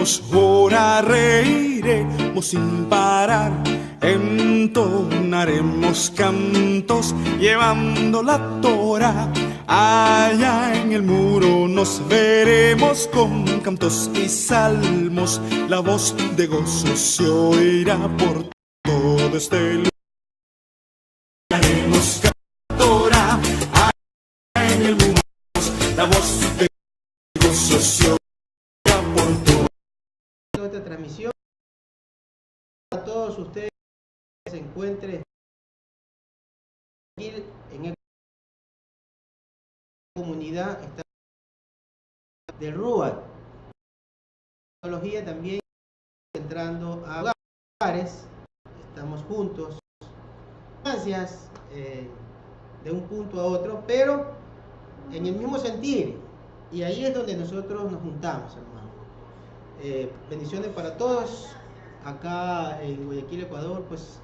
Cantaremos, ahora reiremos sin parar, entonaremos cantos llevando la Torá. Allá en el muro nos veremos con cantos y salmos, la voz de gozo se oirá por todo este lugar. Cantaremos Torá, allá en el muro la voz de gozo se oirá por todo. Esta transmisión a todos ustedes que se encuentren aquí en esta comunidad del RUAD. La tecnología también entrando a hogares, estamos juntos, distancias de un punto a otro, pero en el mismo sentir, y ahí es donde nosotros nos juntamos, hermano. Bendiciones para todos acá en Guayaquil, Ecuador, pues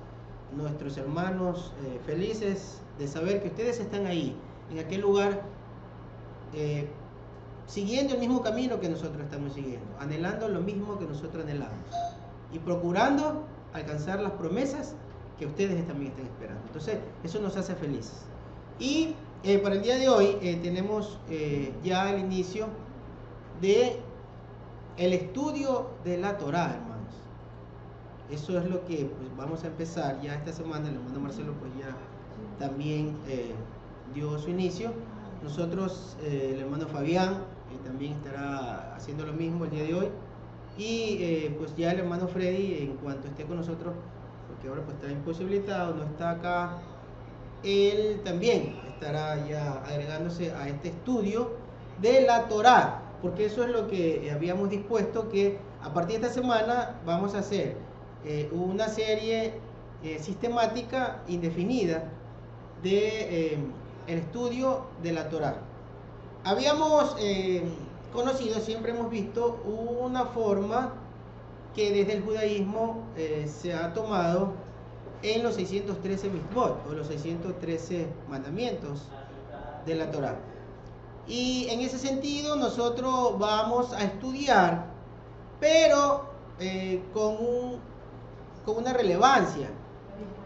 nuestros hermanos felices de saber que ustedes están ahí, en aquel lugar, siguiendo el mismo camino que nosotros estamos siguiendo, anhelando lo mismo que nosotros anhelamos y procurando alcanzar las promesas que ustedes también están esperando. Entonces, eso nos hace felices. Y para el día de hoy tenemos ya el inicio de el estudio de la Torá, hermanos. Eso es lo que pues, vamos a empezar ya esta semana. El hermano Marcelo pues ya también dio su inicio. Nosotros, el hermano Fabián también estará haciendo lo mismo el día de hoy. Y pues ya el hermano Freddy, en cuanto esté con nosotros, porque ahora pues está imposibilitado, no está acá, él también estará ya agregándose a este estudio de la Torá, porque eso es lo que habíamos dispuesto, que a partir de esta semana vamos a hacer una serie sistemática indefinida de el estudio de la Torá. Habíamos conocido, siempre hemos visto una forma que desde el judaísmo se ha tomado en los 613 mitzvot, o los 613 mandamientos de la Torá. Y en ese sentido nosotros vamos a estudiar, pero con una relevancia.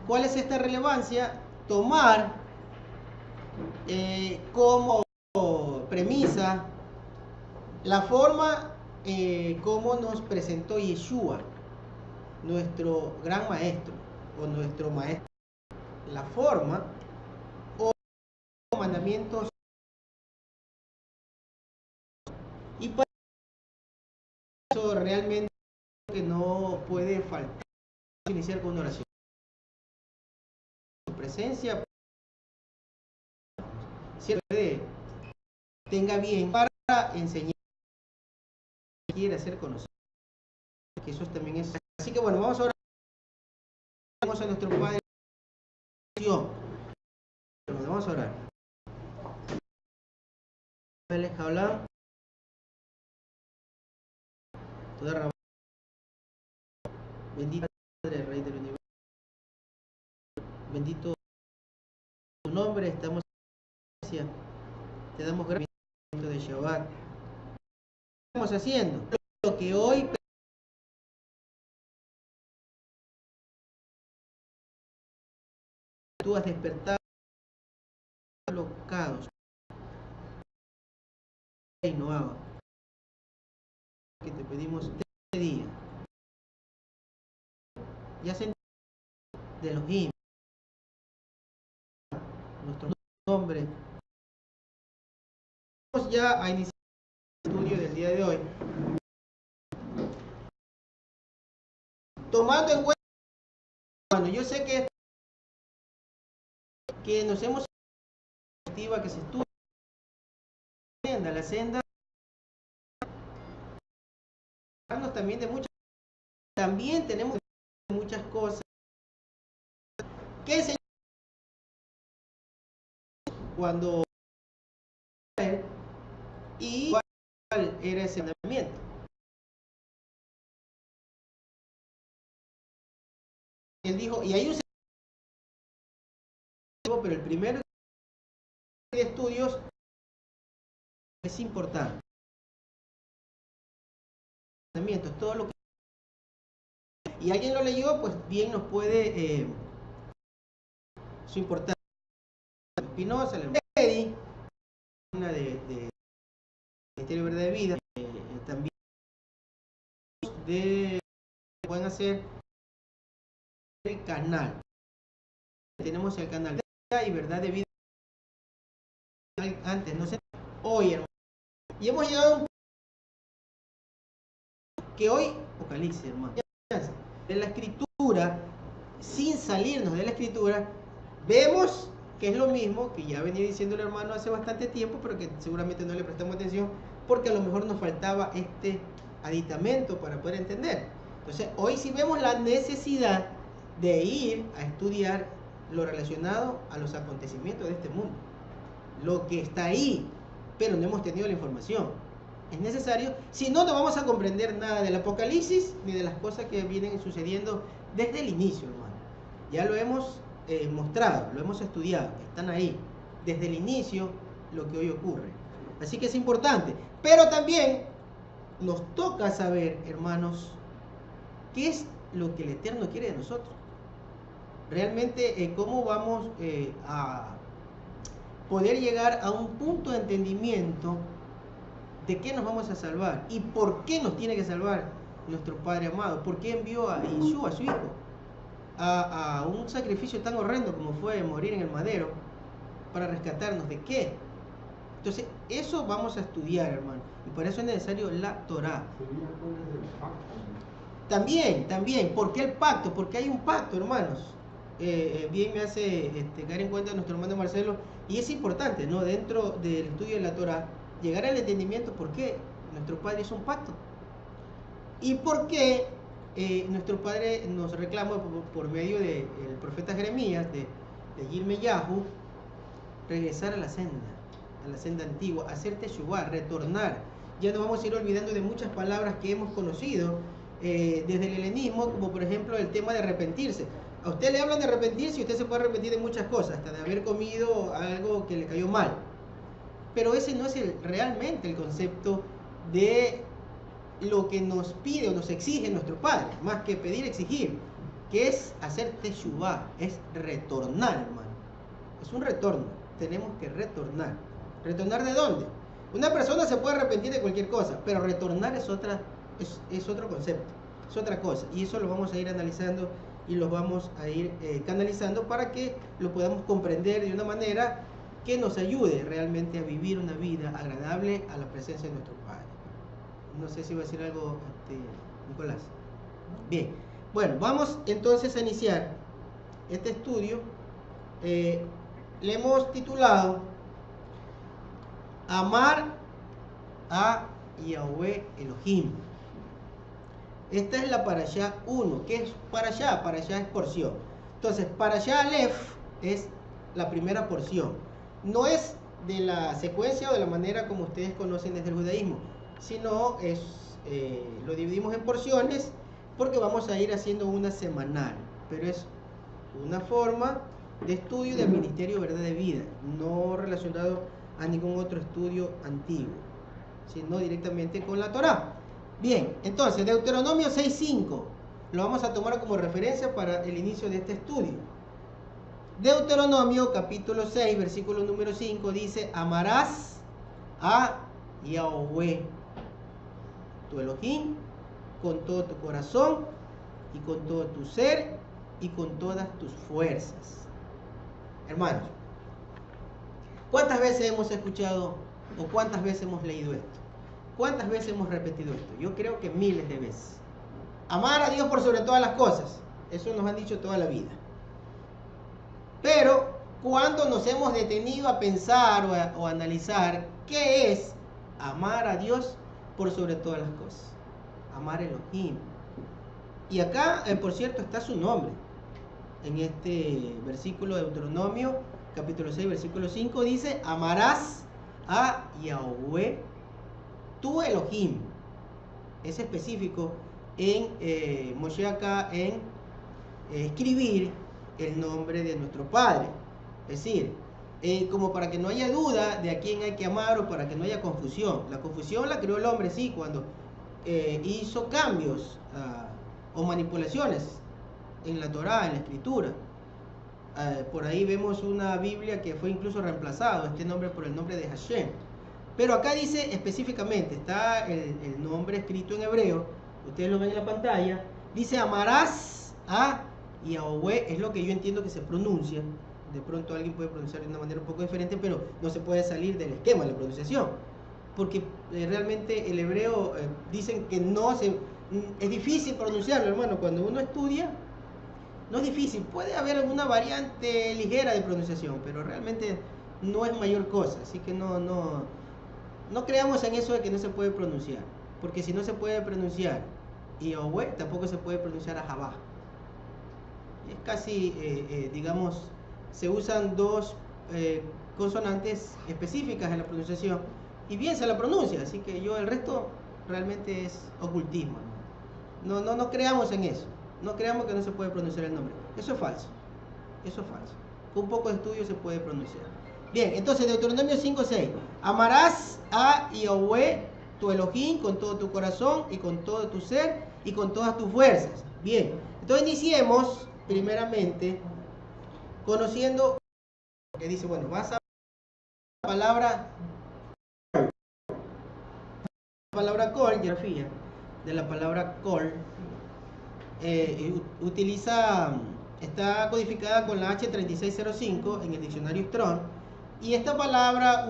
¿Cuál es esta relevancia? Tomar como premisa la forma como nos presentó Yeshua, nuestro gran maestro, o nuestro maestro, la forma o mandamientos. Y para eso realmente que no puede faltar iniciar con una oración. Su presencia siempre tenga bien para enseñar, quiere hacer conocer, que eso también es. Así que bueno, vamos a orar. Vamos a nuestro Padre. Vamos a orar. Bendito Padre, Rey del universo. Bendito tu nombre, estamos en gracia. Te damos gracias de Shabbat. Estamos haciendo lo que hoy tú has despertado los caos y no haga que te pedimos este día. Ya se de los himnos, nuestro nombre. Vamos ya a iniciar el estudio del día de hoy, tomando en cuenta, bueno, yo sé que nos hemos activa que se estudia la senda también de muchas, también tenemos muchas cosas que enseñar cuando y cuál era ese mandamiento. Él dijo, y hay un pero el primero de estudios es importante. mandamientos, todo lo que... Y alguien lo leyó, pues bien nos puede... su importancia. Spinoza, el Eddie, una de Ministerio Verdad de Vida, también pueden hacer el canal. Tenemos el canal de Vida y Verdad de Vida antes, no sé, hoy, hermano. Y hemos llegado a un que hoy, Apocalipsis, hermano, de la escritura, sin salirnos de la escritura, vemos que es lo mismo que ya venía diciendo el hermano hace bastante tiempo, pero que seguramente no le prestamos atención, porque a lo mejor nos faltaba este aditamento para poder entender. Entonces, hoy sí vemos la necesidad de ir a estudiar lo relacionado a los acontecimientos de este mundo, lo que está ahí, pero no hemos tenido la información. Es necesario, si no, no vamos a comprender nada del Apocalipsis ni de las cosas que vienen sucediendo desde el inicio, hermano. Ya lo hemos mostrado, lo hemos estudiado, están ahí, desde el inicio, lo que hoy ocurre. Así que es importante, pero también nos toca saber, hermanos, qué es lo que el Eterno quiere de nosotros. Realmente, cómo vamos a poder llegar a un punto de entendimiento de qué nos vamos a salvar y por qué nos tiene que salvar nuestro Padre amado, por qué envió a Yeshua, a su Hijo, a un sacrificio tan horrendo como fue morir en el madero para rescatarnos. ¿De qué? Entonces, eso vamos a estudiar, hermano, y por eso es necesario la Torá. También, ¿por qué el pacto? Porque hay un pacto, hermanos. Bien me hace caer en cuenta nuestro hermano Marcelo, y es importante, ¿no? Dentro del estudio de la Torá, llegar al entendimiento por qué nuestro Padre hizo un pacto y por qué nuestro Padre nos reclama por medio del profeta Jeremías, de Yirmeyahu, regresar a la senda antigua, hacer teshuvá, retornar. Ya nos vamos a ir olvidando de muchas palabras que hemos conocido desde el helenismo, como por ejemplo el tema de arrepentirse. A usted le hablan de arrepentirse y usted se puede arrepentir de muchas cosas, hasta de haber comido algo que le cayó mal. Pero ese no es realmente el concepto de lo que nos pide o nos exige nuestro Padre, más que pedir, exigir, que es hacer teshuvá, es retornar, hermano. Es un retorno, tenemos que retornar. ¿Retornar de dónde? Una persona se puede arrepentir de cualquier cosa, pero retornar es otro concepto, es otra cosa, y eso lo vamos a ir analizando y lo vamos a ir canalizando para que lo podamos comprender de una manera que nos ayude realmente a vivir una vida agradable a la presencia de nuestro Padre. No sé si va a decir algo, Nicolás. Bien, bueno, vamos entonces a iniciar este estudio. Le hemos titulado Amar a Yahweh Elohim. Esta es la Parashá 1. ¿Qué es Parashá? Parashá es porción. Entonces, Parashá Aleph es la primera porción. No es de la secuencia o de la manera como ustedes conocen desde el judaísmo, sino lo dividimos en porciones porque vamos a ir haciendo una semanal, pero es una forma de estudio del Ministerio Verdad de Vida, no relacionado a ningún otro estudio antiguo, sino directamente con la Torá. Bien, entonces Deuteronomio 6.5 lo vamos a tomar como referencia para el inicio de este estudio. Deuteronomio capítulo 6, versículo número 5 dice: amarás a Yahweh, tu Elohim, con todo tu corazón y con todo tu ser y con todas tus fuerzas. Hermanos, ¿cuántas veces hemos escuchado o cuántas veces hemos leído esto? ¿Cuántas veces hemos repetido esto? Yo creo que miles de veces. Amar a Dios por sobre todas las cosas. Eso nos han dicho toda la vida. Pero, ¿cuándo nos hemos detenido a pensar o a analizar qué es amar a Dios por sobre todas las cosas? Amar a Elohim. Y acá, por cierto, está su nombre. En este versículo de Deuteronomio, capítulo 6, versículo 5, dice: amarás a Yahweh, tu Elohim. Es específico en Moshe acá en escribir el nombre de nuestro Padre. Es decir, como para que no haya duda de a quién hay que amar o para que no haya confusión. La confusión la creó el hombre, sí, cuando hizo cambios o manipulaciones en la Torá, en la escritura. Por ahí vemos una Biblia que fue incluso reemplazado este nombre por el nombre de Hashem. Pero acá dice específicamente, está el nombre escrito en hebreo, ustedes lo ven en la pantalla, dice amarás a Yahweh, es lo que yo entiendo que se pronuncia. De pronto alguien puede pronunciar de una manera un poco diferente, pero no se puede salir del esquema de la pronunciación, porque realmente el hebreo dicen que es difícil pronunciarlo, hermano. Cuando uno estudia no es difícil, puede haber alguna variante ligera de pronunciación, pero realmente no es mayor cosa, así que no creamos en eso de que no se puede pronunciar, porque si no se puede pronunciar Yahweh, tampoco se puede pronunciar a Javá. Es casi, digamos, se usan dos consonantes específicas en la pronunciación y bien se la pronuncia, así que el resto realmente es ocultismo. No creamos en eso, no creamos que no se puede pronunciar el nombre, eso es falso, con un poco de estudio se puede pronunciar. Bien, entonces Deuteronomio 5:6, amarás a Yahweh tu Elohim con todo tu corazón y con todo tu ser y con todas tus fuerzas. Bien, entonces iniciemos primeramente conociendo que dice, bueno, vas a la palabra kol, grafía de la palabra kol, está codificada con la H3605 en el diccionario Strong, y esta palabra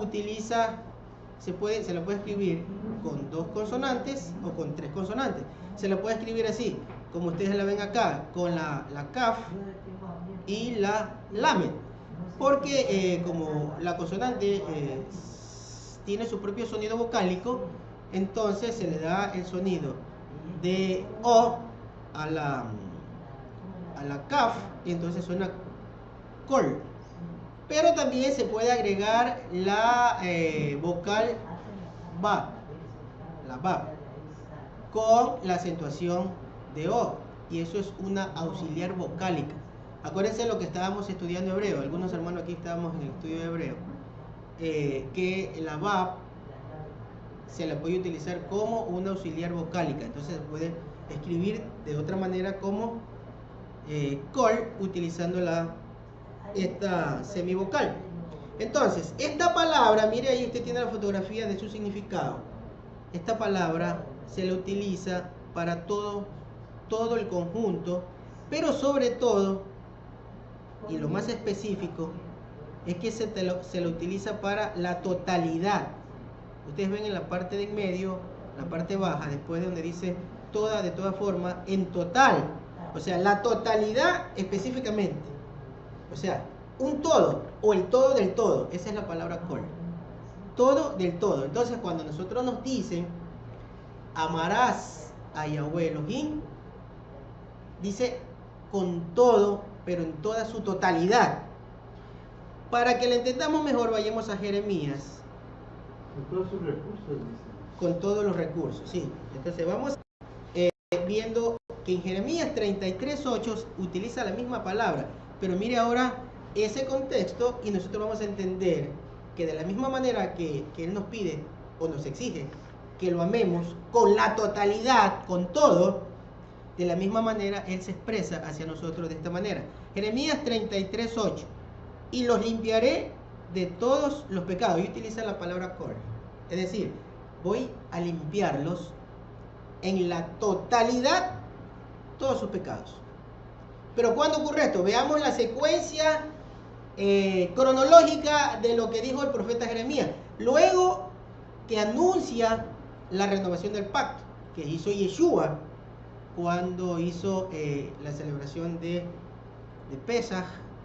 se la puede escribir con 2 consonantes o con 3 consonantes. Se la puede escribir así, como ustedes la ven acá, con la kaf y la lamed, porque como la consonante tiene su propio sonido vocálico, entonces se le da el sonido de O a la kaf, y entonces suena kol. Pero también se puede agregar la vocal ba, la bab, con la acentuación de O, y eso es una auxiliar vocálica. Acuérdense lo que estábamos estudiando hebreo, algunos hermanos aquí estábamos en el estudio de hebreo, que la bab se la puede utilizar como una auxiliar vocálica, entonces se puede escribir de otra manera como kol, utilizando esta semivocal. Entonces, esta palabra, mire ahí, usted tiene la fotografía de su significado. Esta palabra se la utiliza para todo el conjunto, pero sobre todo, y lo más específico, es que se la utiliza para la totalidad. Ustedes ven en la parte de en medio, la parte baja, después de donde dice toda, de toda forma, en total. O sea, la totalidad específicamente. O sea, un todo, o el todo del todo. Esa es la palabra kol. Todo del todo. Entonces, cuando nosotros nos dicen, amarás a Yahweh Elohim, dice con todo, pero en toda su totalidad. Para que lo entendamos mejor, vayamos a Jeremías. Con todos sus recursos, dice. Con todos los recursos, sí. Entonces vamos viendo que en Jeremías 33:8 utiliza la misma palabra, pero mire ahora ese contexto, y nosotros vamos a entender que de la misma manera que Él nos pide o nos exige que lo amemos con la totalidad, con todo, de la misma manera Él se expresa hacia nosotros de esta manera. Jeremías 33:8, y los limpiaré de todos los pecados, y utiliza la palabra kol, es decir, voy a limpiarlos en la totalidad, todos sus pecados. Pero ¿cuándo ocurre esto? Veamos la secuencia cronológica de lo que dijo el profeta Jeremías, luego que anuncia la renovación del pacto que hizo Yeshua cuando hizo la celebración de Pesaj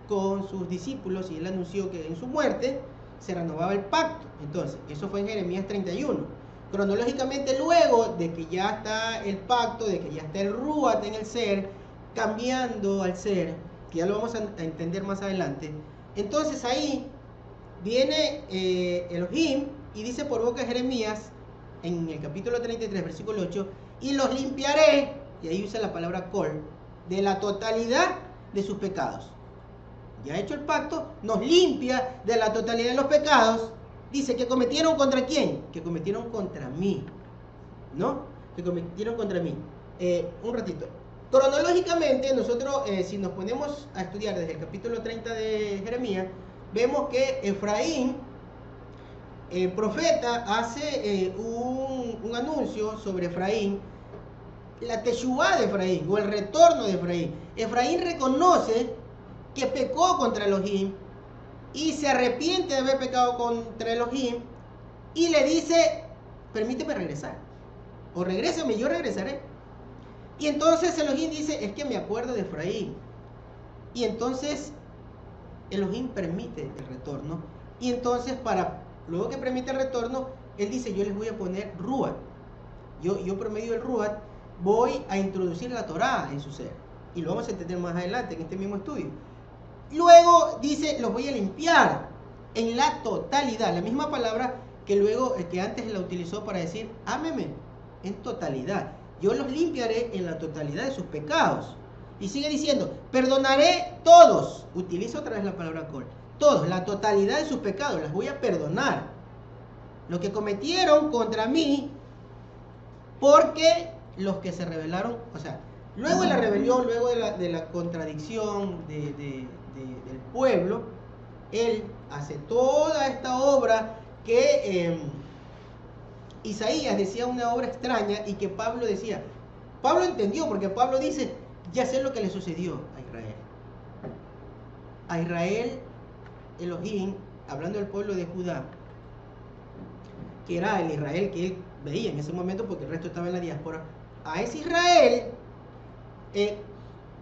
con sus discípulos, y él anunció que en su muerte se renovaba el pacto. Entonces, eso fue en Jeremías 31. Cronológicamente, luego de que ya está el pacto, de que ya está el Ruach en el ser, cambiando al ser, que ya lo vamos a entender más adelante, entonces ahí viene Elohim y dice por boca de Jeremías, en el capítulo 33, versículo 8, y los limpiaré, y ahí usa la palabra kol, de la totalidad de sus pecados. Ya hecho el pacto, nos limpia de la totalidad de los pecados. Dice que cometieron contra quién, que cometieron contra mí, ¿no? que cometieron contra mí. Un ratito. Cronológicamente, nosotros, si nos ponemos a estudiar desde el capítulo 30 de Jeremías, vemos que Efraín, el profeta, hace un anuncio sobre Efraín, la teshuvá de Efraín, o el retorno de Efraín. Efraín reconoce que pecó contra Elohim y se arrepiente de haber pecado contra Elohim y le dice, permíteme regresar, o regrésame, yo regresaré. Y entonces Elohim dice, es que me acuerdo de Efraín. Y entonces Elohim permite el retorno. Y entonces, luego que permite el retorno, él dice, yo les voy a poner Ruach. Yo por medio del Ruach voy a introducir la Torá en su ser. Y lo vamos a entender más adelante en este mismo estudio. Luego dice, los voy a limpiar en la totalidad. La misma palabra que luego, que antes la utilizó para decir, ámeme en totalidad. Yo los limpiaré en la totalidad de sus pecados. Y sigue diciendo, perdonaré todos. Utiliza otra vez la palabra kol. Todos, la totalidad de sus pecados, las voy a perdonar. Lo que cometieron contra mí, porque los que se rebelaron, o sea, luego de la rebelión, luego de la contradicción del pueblo, él hace toda esta obra que Isaías decía una obra extraña y que Pablo decía. Pablo entendió, porque Pablo dice, ya sé lo que le sucedió a Israel. A Israel, Elohim, hablando del pueblo de Judá, que era el Israel que él veía en ese momento porque el resto estaba en la diáspora, a ese Israel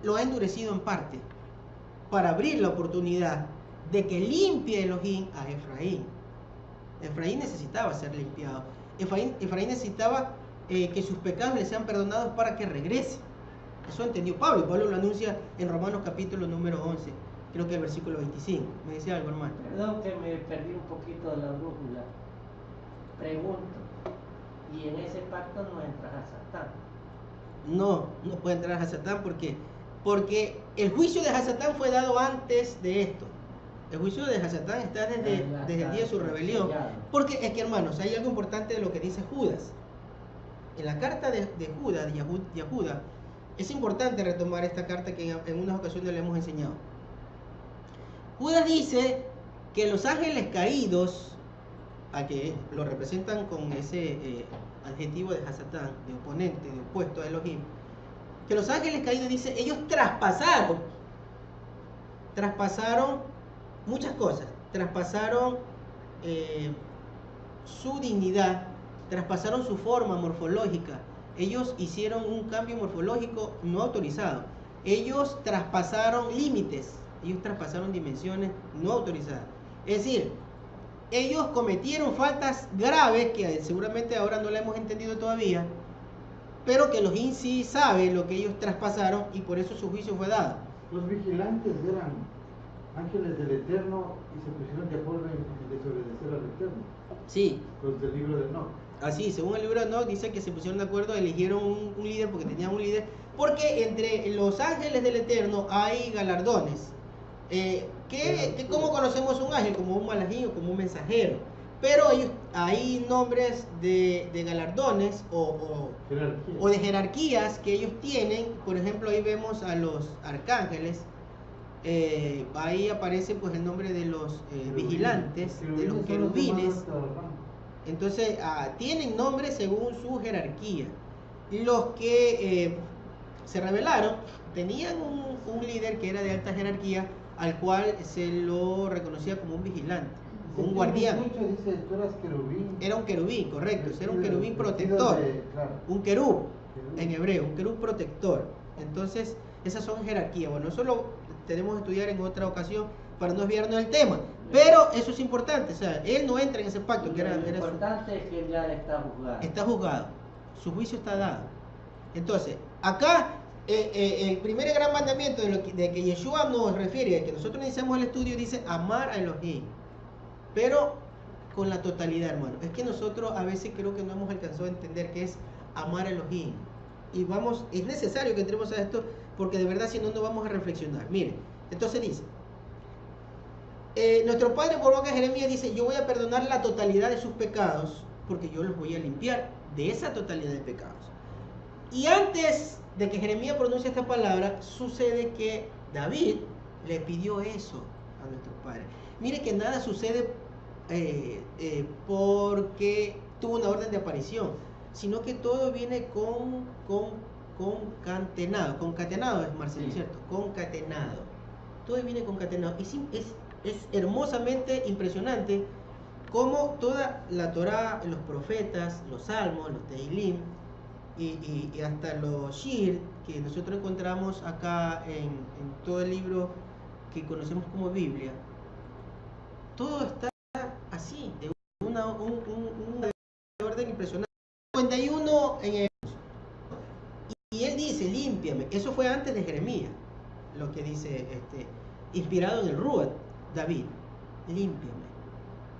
lo ha endurecido en parte para abrir la oportunidad de que limpie Elohim a Efraín. Efraín necesitaba ser limpiado. Efraín necesitaba que sus pecados le sean perdonados para que regrese. Eso entendió Pablo, y Pablo lo anuncia en Romanos capítulo número 11, creo que el versículo 25. Me decía algo, hermano. Perdón que me perdí un poquito de la brújula. Pregunto, ¿y en ese pacto no entra Hasatán? No puede entrar Hasatán porque el juicio de Hasatán fue dado antes de esto. El juicio de Hasatán está desde el día de su rebelión. Porque es que, hermanos, hay algo importante de lo que dice Judas. En la carta de Judas, de Yahuda, es importante retomar esta carta que en unas ocasiones le hemos enseñado. Judas dice que los ángeles caídos, a que lo representan con ese adjetivo de Hasatán, de oponente, de opuesto a Elohim, que los ángeles caídos, dice, ellos traspasaron muchas cosas, traspasaron su dignidad, traspasaron su forma morfológica, ellos hicieron un cambio morfológico no autorizado, ellos traspasaron límites, ellos traspasaron dimensiones no autorizadas, es decir, ellos cometieron faltas graves que seguramente ahora no la hemos entendido todavía, pero que Elohim sí sabe lo que ellos traspasaron y por eso su juicio fue dado. Los vigilantes eran ángeles del Eterno y se pusieron de acuerdo en desobedecer al Eterno. Sí. Los del libro de Enoch. Así, según el libro de Enoch dice que se pusieron de acuerdo, eligieron un líder porque tenían un líder, porque entre los ángeles del Eterno hay galardones. ¿Cómo conocemos un ángel? Como un malají o como un mensajero. Pero hay nombres de galardones o de jerarquías que ellos tienen. Por ejemplo, ahí vemos a los arcángeles. Ahí aparece pues el nombre de los vigilantes, de los querubines. Entonces tienen nombre según su jerarquía. Los que se rebelaron tenían un líder que era de alta jerarquía, al cual se lo reconocía como un vigilante, un guardián. Dice, tú eras querubín. Era un querubín, correcto, era un querubín protector, un querub en hebreo, un querub protector. Entonces, esas son jerarquías. Bueno, eso lo tenemos que estudiar en otra ocasión para no desviarnos del tema. Pero eso es importante, o sea, él no entra en ese pacto. Lo importante es que él ya está juzgado. Está juzgado, su juicio está dado. Entonces, acá el primer gran mandamiento de que Yeshua nos refiere, que nosotros iniciamos el estudio, dice amar a Elohim, pero con la totalidad, hermano. Es que nosotros a veces creo que no hemos alcanzado a entender qué es amar a Elohim. Y es necesario que entremos a esto, porque de verdad si no, no vamos a reflexionar. Miren, entonces dice, nuestro padre por boca de Jeremías dice, yo voy a perdonar la totalidad de sus pecados, porque yo los voy a limpiar de esa totalidad de pecados. Y antes de que Jeremías pronuncie esta palabra, sucede que David le pidió eso a nuestro Padre. Mire que nada sucede porque tuvo una orden de aparición, sino que todo viene concatenado es Marcelo, Sí. ¿cierto? Concatenado. Todo viene concatenado. Es hermosamente impresionante cómo toda la Torá, los profetas, los salmos, los Tehilim y hasta los Shir que nosotros encontramos acá en todo el libro que conocemos como Biblia, todo está así, de una orden impresionante. 51 en el... Y él dice, límpiame. Eso fue antes de Jeremías, lo que dice, inspirado en el Ruach, David, límpiame.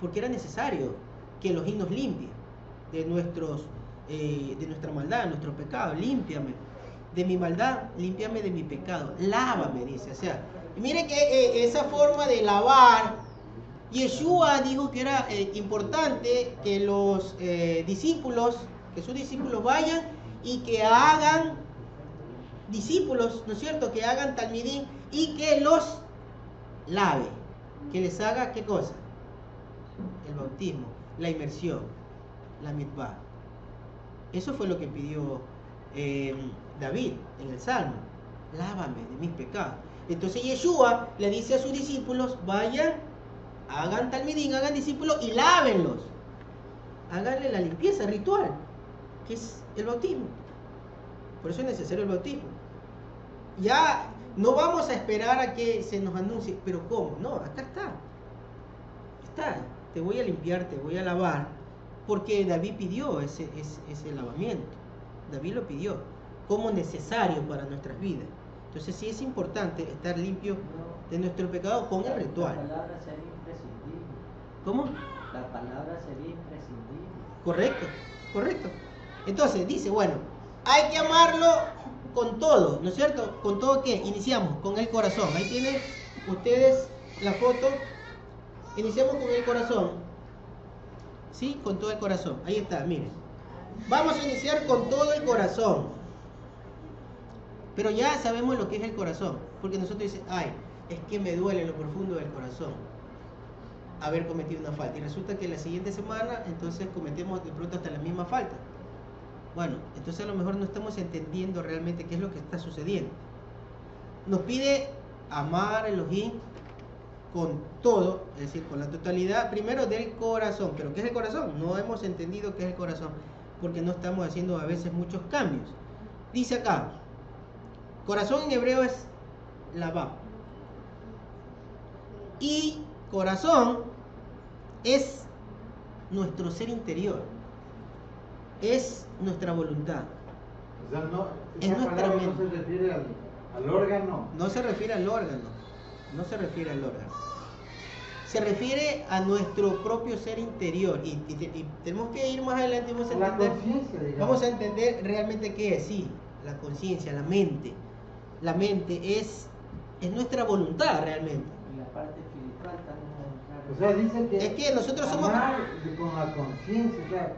Porque era necesario que los nos limpie de nuestra maldad, nuestro pecado. Límpiame de mi maldad, límpiame de mi pecado. Lávame, dice. O sea, mire que esa forma de lavar, Yeshua dijo que era importante que los discípulos, que sus discípulos vayan y que hagan discípulos, ¿no es cierto? Que hagan talmidín y que los lave, que les haga ¿qué cosa? El bautismo, la inmersión, la mitzvah. Eso fue lo que pidió David en el Salmo. Lávame de mis pecados. Entonces Yeshua le dice a sus discípulos, vayan, hagan talmidín, hagan discípulos y lávenlos. Háganle la limpieza ritual, que es el bautismo. Por eso es necesario el bautismo. Ya no vamos a esperar a que se nos anuncie, pero ¿cómo? No, acá está. Está, te voy a limpiar, te voy a lavar, porque David pidió ese lavamiento. David lo pidió como necesario para nuestras vidas. Entonces sí es importante estar limpio de nuestro pecado con el ritual. La palabra sería imprescindible. ¿Cómo? La palabra sería imprescindible. Correcto, correcto. Entonces dice, bueno, hay que amarlo con todo, ¿no es cierto? ¿Con todo qué? Iniciamos con el corazón. Ahí tienen ustedes la foto. Iniciamos con el corazón. ¿Sí? Con todo el corazón. Ahí está, miren. Vamos a iniciar con todo el corazón. Pero ya sabemos lo que es el corazón. Porque nosotros dicen, ay, es que me duele en lo profundo del corazón haber cometido una falta. Y resulta que la siguiente semana, entonces cometemos de pronto hasta la misma falta. Bueno, entonces a lo mejor no estamos entendiendo realmente qué es lo que está sucediendo. Nos pide amar a Elohim con todo, es decir, con la totalidad, primero del corazón. ¿Pero qué es el corazón? No hemos entendido qué es el corazón, porque no estamos haciendo a veces muchos cambios. Dice acá, corazón en hebreo es labab. Y corazón es nuestro ser interior, es nuestra voluntad. O sea, no, Es esa nuestra palabra no mente. se refiere al órgano. No se refiere al órgano, no se refiere al órgano. Se refiere a nuestro propio ser interior. Y tenemos que ir más adelante y vamos a La entender, conciencia, digamos. vamos a entender realmente qué es, sí, la conciencia, la mente. La mente es nuestra voluntad realmente. Y la parte espiritual también va a entrar. O sea, dice que Es que nosotros somos... amar con la conciencia, o sea,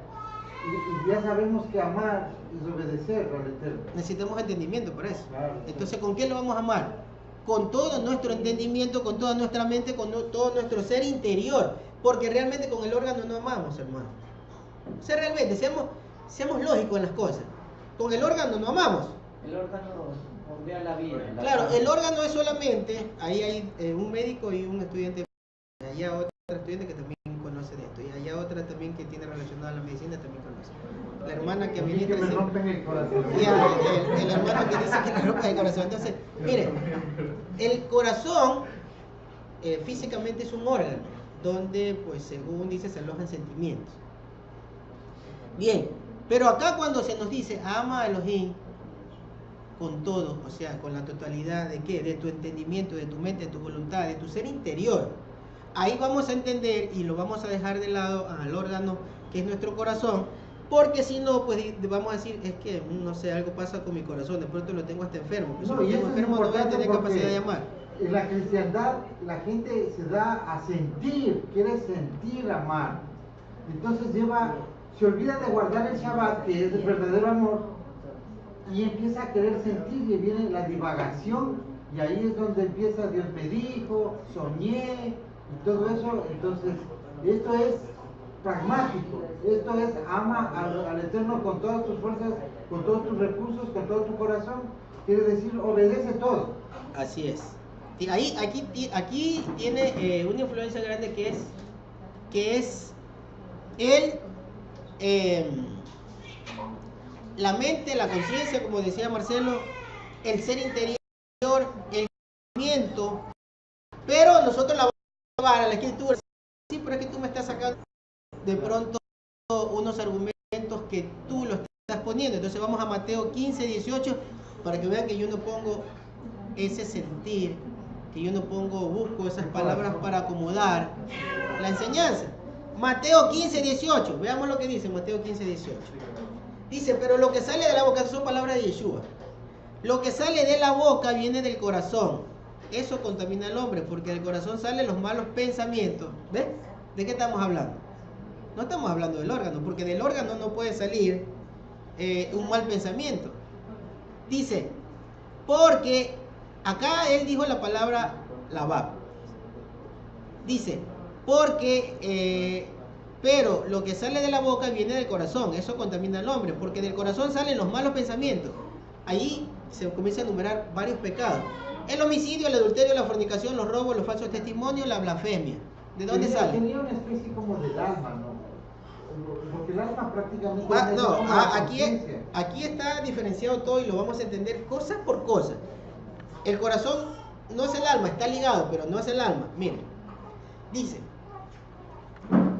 y ya sabemos que amar es obedecer al Eterno. Necesitamos entendimiento por eso. Claro. Entonces, ¿con qué lo vamos a amar? Con todo nuestro entendimiento, con toda nuestra mente, con todo nuestro ser interior. Porque realmente con el órgano no amamos, hermano. O sea, realmente, seamos lógicos en las cosas. Con el órgano no amamos. El órgano bombea la vida. Claro, el órgano es solamente, ahí hay un médico y un estudiante, allá otra estudiante que también conoce de esto, y allá otra también que tiene relacionada a la medicina también conoce. La hermana que A mí administra que me ese- rompen el corazón. y el hermano que dice que le rompe el corazón. Entonces, miren, el corazón físicamente es un órgano donde, pues según dice, se alojan sentimientos. Bien, pero acá cuando se nos dice ama a Elohim con todo, o sea, con la totalidad de qué, de tu entendimiento, de tu mente, de tu voluntad, de tu ser interior, ahí vamos a entender y lo vamos a dejar de lado al órgano que es nuestro corazón, porque si no, pues vamos a decir, es que no sé, algo pasa con mi corazón, de pronto lo tengo hasta enfermo, pues si No, lo y tengo eso es enfermo no voy a importante tener porque capacidad de amar. En la cristiandad la gente se da a sentir, quiere sentir amar. Entonces se olvida de guardar el Shabbat, que es el verdadero amor, y empieza a querer sentir y viene la divagación y ahí es donde empieza Dios me dijo, soñé y todo eso. Entonces esto es pragmático, esto es ama al Eterno con todas tus fuerzas, con todos tus recursos, con todo tu corazón, quiere decir obedece todo. Así es. Y aquí tiene una influencia grande que es la mente, la conciencia, como decía Marcelo, el ser interior, el conocimiento, pero nosotros la vara, la escritura, sí, pero es que tú me estás sacando de pronto unos argumentos que tú los estás poniendo. Entonces vamos a Mateo 15, 18, para que vean que yo no pongo ese sentir, que yo no busco esas palabras para acomodar la enseñanza. Mateo 15, 18, veamos lo que dice Mateo 15, 18. Dice, pero lo que sale de la boca, son palabras de Yeshua, lo que sale de la boca viene del corazón. Eso contamina al hombre, porque del corazón salen los malos pensamientos. ¿Ves? ¿De qué estamos hablando? No estamos hablando del órgano, porque del órgano no puede salir un mal pensamiento. Dice, porque acá él dijo la palabra lavar. Dice, porque, pero lo que sale de la boca viene del corazón. Eso contamina al hombre, porque del corazón salen los malos pensamientos. Ahí se comienza a enumerar varios pecados. El homicidio, el adulterio, la fornicación, los robos, los falsos testimonios, la blasfemia. ¿De dónde sale? Tenía una especie como del alma, ¿no? Porque el alma prácticamente... Aquí está diferenciado todo y lo vamos a entender cosa por cosa. El corazón no es el alma, está ligado, pero no es el alma. Miren, dice,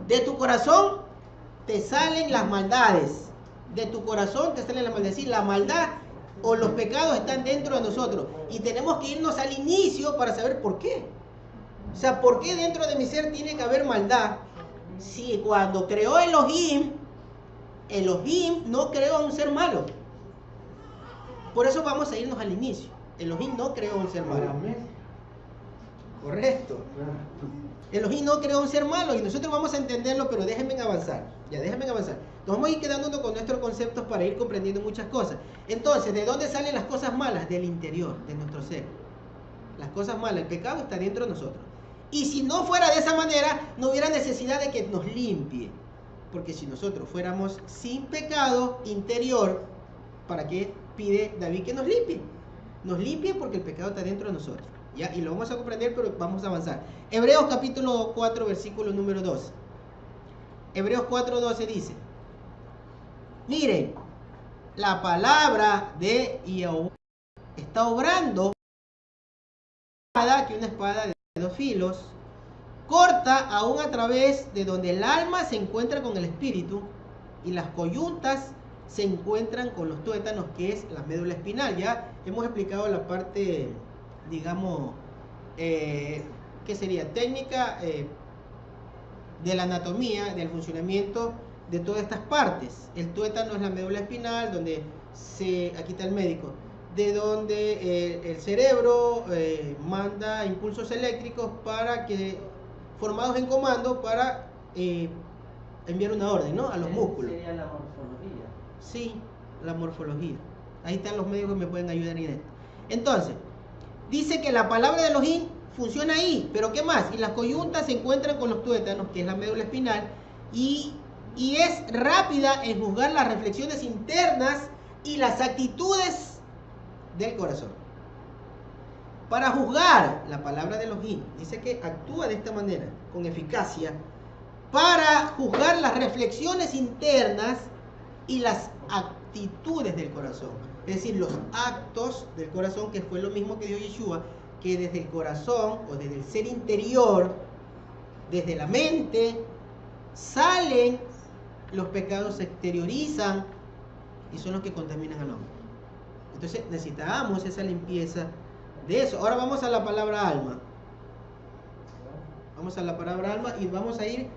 de tu corazón te salen las maldades. De tu corazón te salen las maldades. Es decir, la maldad o los pecados están dentro de nosotros. Y tenemos que irnos al inicio para saber por qué. O sea, ¿por qué dentro de mi ser tiene que haber maldad? Si cuando creó Elohim no creó a un ser malo. Por eso vamos a irnos al inicio. Elohim no creó a un ser malo. Correcto. Elohim no creó a un ser malo y nosotros vamos a entenderlo, pero déjenme avanzar. Déjenme avanzar. Nos vamos a ir quedándonos con nuestros conceptos para ir comprendiendo muchas cosas. Entonces, ¿de dónde salen las cosas malas? Del interior, de nuestro ser. Las cosas malas, el pecado está dentro de nosotros. Y si no fuera de esa manera, no hubiera necesidad de que nos limpie. Porque si nosotros fuéramos sin pecado interior, ¿para qué pide David que nos limpie? Nos limpie porque el pecado está dentro de nosotros. ¿Ya? Y lo vamos a comprender, pero vamos a avanzar. Hebreos capítulo 4, versículo número 12. Hebreos 4, 12 dice, miren, la palabra de Yahweh está obrando que una espada de 2 filos, corta aún a través de donde el alma se encuentra con el espíritu y las coyuntas se encuentran con los tuétanos, que es la médula espinal. Ya hemos explicado la parte, digamos, ¿qué sería? Técnica de la anatomía, del funcionamiento de todas estas partes. El tuétano es la médula espinal, donde aquí está el médico, de donde el cerebro manda impulsos eléctricos formados en comando para enviar una orden, ¿no? A los músculos. Sería la morfología. Sí, la morfología. Ahí están los médicos que me pueden ayudar en esto. Entonces, dice que la palabra de Elohim funciona ahí, pero ¿qué más? Y las coyuntas se encuentran con los tuétanos, que es la médula espinal, y es rápida en juzgar las reflexiones internas y las actitudes del corazón. Para juzgar, la palabra de Elohim dice que actúa de esta manera, con eficacia, para juzgar las reflexiones internas y las actitudes del corazón. Es decir, los actos del corazón, que fue lo mismo que dijo Yeshua, que desde el corazón o desde el ser interior, desde la mente, salen los pecados, se exteriorizan y son los que contaminan al hombre. Entonces necesitamos esa limpieza de eso. Ahora vamos a la palabra alma. Vamos a la palabra alma y vamos a ir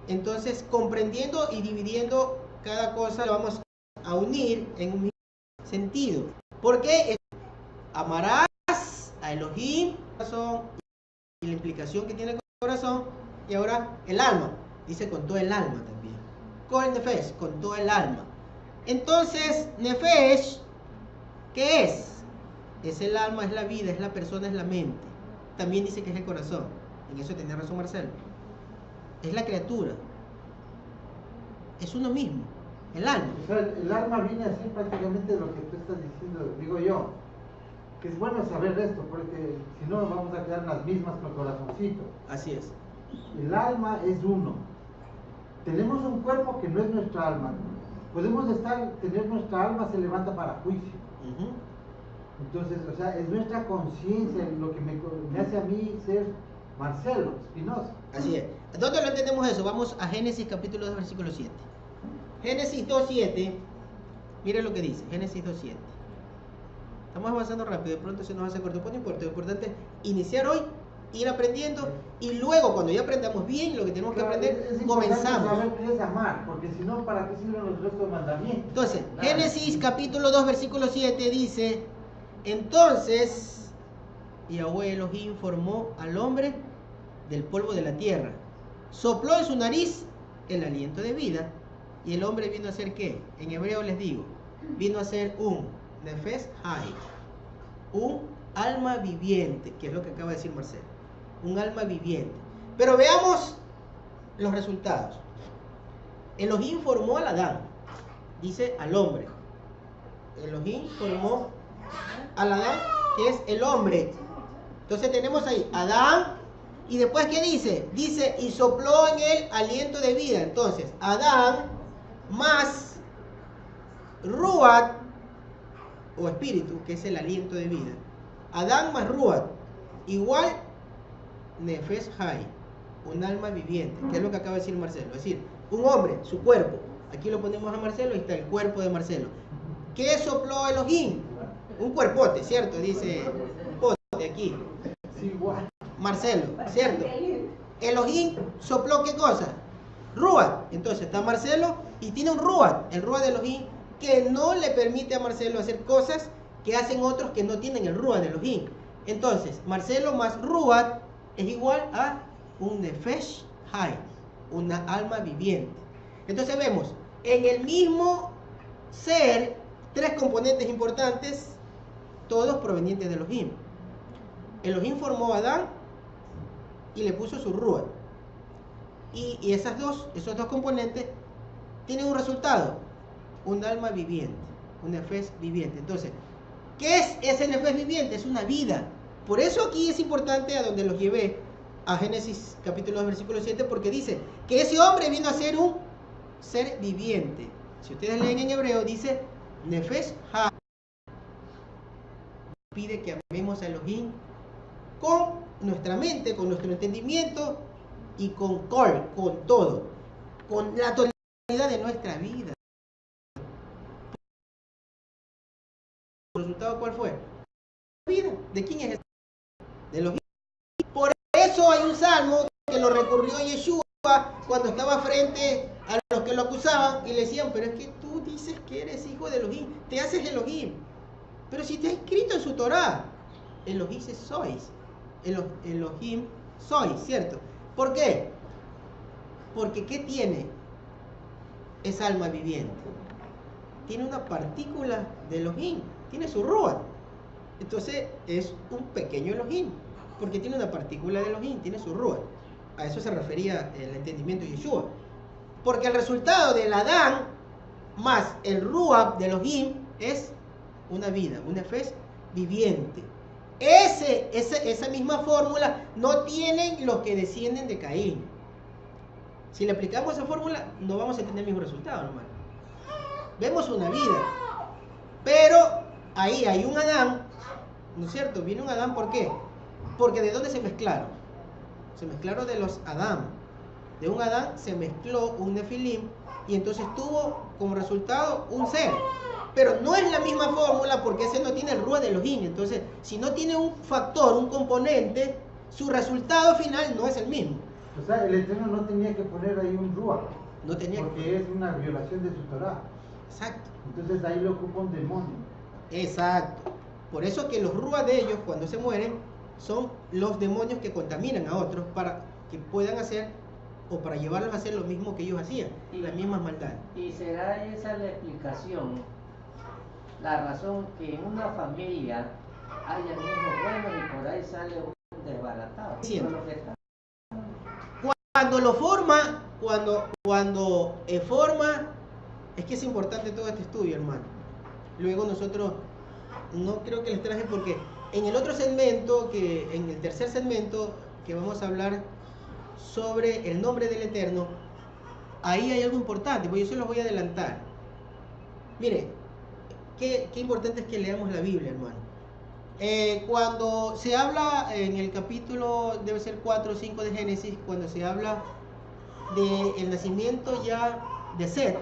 entonces comprendiendo y dividiendo cada cosa. Lo vamos a unir en un mismo sentido. Porque amarás a Elohim, corazón, y la implicación que tiene el corazón. Y ahora el alma. Dice con todo el alma también. Con el nefesh, con todo el alma. Entonces, nefesh ¿Qué es? Es el alma, es la vida, es la persona, es la mente. También dice que es el corazón. En eso tenía razón Marcelo. Es la criatura. Es uno mismo. El alma. O sea, el alma viene así prácticamente de lo que tú estás diciendo, digo yo. Que es bueno saber esto, porque si no vamos a quedar las mismas con el corazoncito. Así es. El alma es uno. Tenemos un cuerpo que no es nuestra alma. Podemos tener nuestra alma se levanta para juicio. Ujú. Entonces, o sea, es nuestra conciencia lo que me hace a mí ser Marcelo Espinosa. Así es. ¿Dónde lo entendemos eso? Vamos a Génesis capítulo 2, versículo 7. Génesis 2.7. Mire lo que dice. Génesis 2.7. Estamos avanzando rápido. De pronto se nos hace corto. Pues no importa. Lo importante es iniciar hoy, ir aprendiendo. Y luego, cuando ya aprendamos bien lo que tenemos que aprender, es importante comenzamos. saber qué es amar, porque si no, ¿para qué sirven los restos de mandamientos? Entonces, Génesis capítulo 2, versículo 7 dice: entonces Yahweh Elohim formó al hombre del polvo de la tierra, sopló en su nariz el aliento de vida, y el hombre vino a ser ¿qué? En hebreo les digo, vino a ser un Nefesh Hay, un alma viviente, que es lo que acaba de decir Marcelo, un alma viviente. Pero veamos los resultados. Elohim formó al Adán, dice al hombre. Elohim formó al Adán, que es el hombre. Entonces tenemos ahí Adán, y después ¿qué dice? Dice, y sopló en él aliento de vida. Entonces, Adán más Ruach, o espíritu, que es el aliento de vida. Adán más Ruach, igual Nefesh Hay, un alma viviente, que es lo que acaba de decir Marcelo. Es decir, un hombre, su cuerpo. Aquí lo ponemos a Marcelo, ahí está el cuerpo de Marcelo. ¿Qué sopló Elohim? Un cuerpote, ¿cierto? Dice pote aquí. Sí, igual. Marcelo, ¿cierto? Elohim sopló ¿qué cosa? Ruach. Entonces está Marcelo y tiene un Ruach, el Ruach de Elohim, que no le permite a Marcelo hacer cosas que hacen otros que no tienen el Ruach de Elohim. Entonces, Marcelo más Ruach es igual a un Nefesh Hay, una alma viviente. Entonces vemos en el mismo ser tres componentes importantes, todos provenientes de Elohim. Elohim formó a Adán y le puso su Ruach. Y esos dos componentes tienen un resultado, un alma viviente, un Nefesh viviente. Entonces, ¿qué es ese Nefesh viviente? Es una vida. Por eso aquí es importante a donde los llevé, a Génesis capítulo 2, versículo 7, porque dice que ese hombre vino a ser un ser viviente. Si ustedes leen en hebreo, dice Nefesh Ha. Pide que amemos a Elohim con nuestra mente, con nuestro entendimiento y con todo, con la totalidad de nuestra vida. ¿El resultado cuál fue? La vida. ¿De quién es? De Elohim. Por eso hay un salmo que lo recurrió Yeshua cuando estaba frente a los que lo acusaban y le decían, pero es que tú dices que eres hijo de Elohim, te haces Elohim. Pero si te ha escrito en su Torah, Elohim sois, Elohim sois, ¿cierto? ¿Por qué? Porque ¿qué tiene esa alma viviente? Tiene una partícula de Elohim, tiene su Ruach. Entonces es un pequeño Elohim, porque tiene una partícula de Elohim, tiene su Ruach. A eso se refería el entendimiento de Yeshua. Porque el resultado del Adán más el Ruach de Elohim es una vida, un Nefesh viviente. Esa misma fórmula no tienen los que descienden de Caín. Si le aplicamos esa fórmula, no vamos a tener el mismo resultado, hermano. Vemos una vida, pero ahí hay un Adán, ¿no es cierto? Viene un Adán, ¿por qué? Porque ¿de dónde se mezclaron? Se mezclaron de los Adán. De un Adán se mezcló un Nefilim y entonces tuvo como resultado un ser. Pero no es la misma fórmula porque ese no tiene el Ruach de Elohim. Entonces, si no tiene un factor, un componente, su resultado final no es el mismo. O sea, el Eterno no tenía que poner ahí un Ruach. No tenía porque es una violación de su Torah. Exacto. Entonces ahí lo ocupa un demonio. Exacto. Por eso que los Ruach de ellos, cuando se mueren, son los demonios que contaminan a otros para que puedan hacer o para llevarlos a hacer lo mismo que ellos hacían, las mismas maldades. ¿Y será esa la explicación la razón que en una familia haya niños buenos y por ahí sale un desbaratado. Sí. Eso es lo que está. Cuando lo forma, cuando forma, es que es importante todo este estudio, hermano. Luego nosotros, no creo que les traje porque en el otro segmento, en el tercer segmento, que vamos a hablar sobre el nombre del Eterno, ahí hay algo importante, pues yo se los voy a adelantar. Mire, qué importante es que leamos la Biblia, hermano. Cuando se habla en el capítulo, debe ser 4 o 5 de Génesis, cuando se habla del nacimiento ya de Set,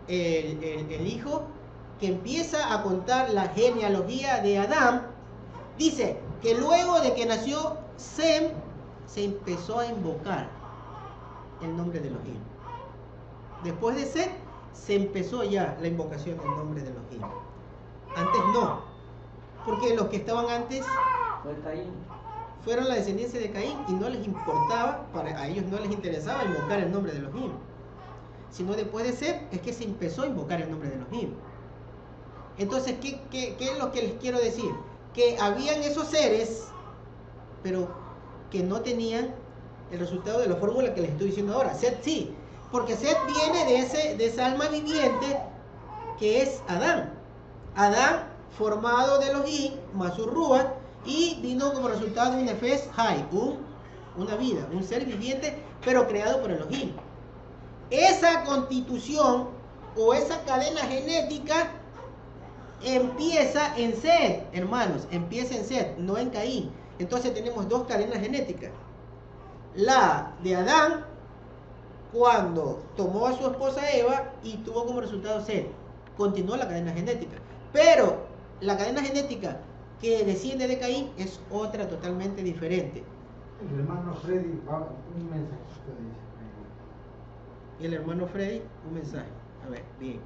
el hijo que empieza a contar la genealogía de Adán, dice que luego de que nació Sem, se empezó a invocar el nombre de Elohim. Después de Set, se empezó ya la invocación del nombre de Elohim. Antes no, porque los que estaban antes Fue Caín. fueron la descendencia de Caín y no les importaba, a ellos no les interesaba invocar el nombre de Elohim. Sino después de Set es que se empezó a invocar el nombre de Elohim. Entonces, ¿qué es lo que les quiero decir? Que habían esos seres, pero que no tenían el resultado de la fórmula que les estoy diciendo ahora. Set sí, porque Set viene de esa alma viviente que es Adán. Adán formado de Elohim, más su Ruach, y vino como resultado de un Nefesh Hay, una vida, un ser viviente, pero creado por Elohim. Esa constitución o esa cadena genética empieza en Set, hermanos, empieza en Set, no en Caín. Entonces tenemos dos cadenas genéticas. La de Adán, cuando tomó a su esposa Eva y tuvo como resultado Set. Continuó la cadena genética. Pero la cadena genética que desciende de Caín es otra totalmente diferente. El hermano Freddy, un mensajito dice. Y el hermano Freddy, un mensaje. A ver, bien.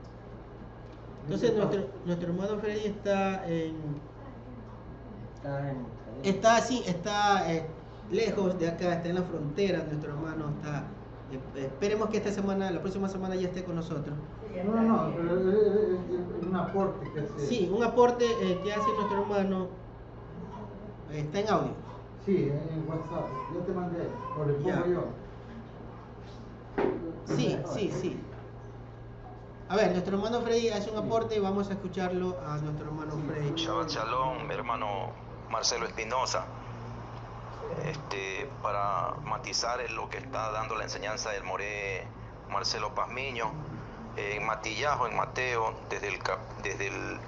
Entonces nuestro hermano Freddy está lejos de acá, está en la frontera. Nuestro hermano está. Esperemos que la próxima semana ya esté con nosotros. No, pero es un aporte que hace. Sí, un aporte que hace nuestro hermano. Está en audio. Sí, en WhatsApp. Yo te mandé, o le pongo Ya. yo. Sí. A ver, nuestro hermano Freddy hace un aporte y vamos a escucharlo a nuestro hermano Freddy. Shabbat Shalom, hermano Marcelo Espinosa. Para matizar en lo que está dando la enseñanza del Moré Marcelo Pazmiño, en Matillajo, en Mateo, desde el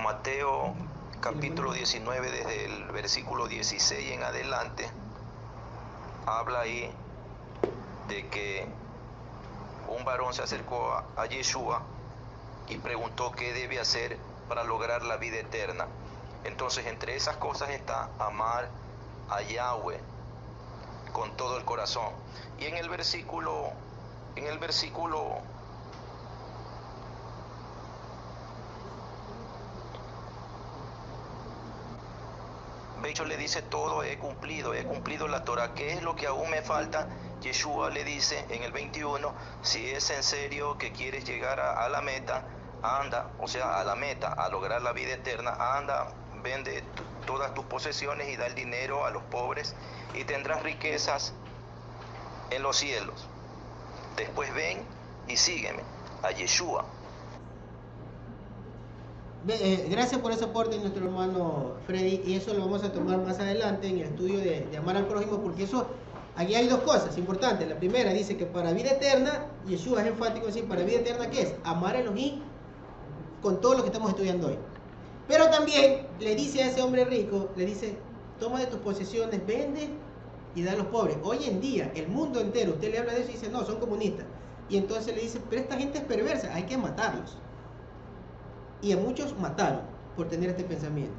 Mateo capítulo 19, desde el versículo 16 en adelante, habla ahí de que un varón se acercó a Yeshua y preguntó qué debe hacer para lograr la vida eterna. Entonces, entre esas cosas está amar a Yahweh con todo el corazón. Y en el versículo de hecho le dice todo he cumplido la Torah. ¿Qué es lo que aún me falta? Yeshua le dice en el 21, si es en serio que quieres llegar a la meta, anda, o sea, a la meta, a lograr la vida eterna, anda, vende todas tus posesiones y da el dinero a los pobres y tendrás riquezas en los cielos. Después ven y sígueme, a Yeshua. Gracias por ese aporte, nuestro hermano Freddy, y eso lo vamos a tomar más adelante en el estudio de amar al prójimo, porque eso, aquí hay dos cosas importantes. La primera dice que para vida eterna, Yeshua es enfático en decir, para vida eterna, ¿qué es? Amar a Elohim con todo lo que estamos estudiando hoy. Pero también le dice a ese hombre rico, le dice, toma de tus posesiones, vende y da a los pobres. Hoy en día, el mundo entero, usted le habla de eso y dice, no, son comunistas. Y entonces le dice, pero esta gente es perversa, hay que matarlos. Y a muchos mataron por tener este pensamiento.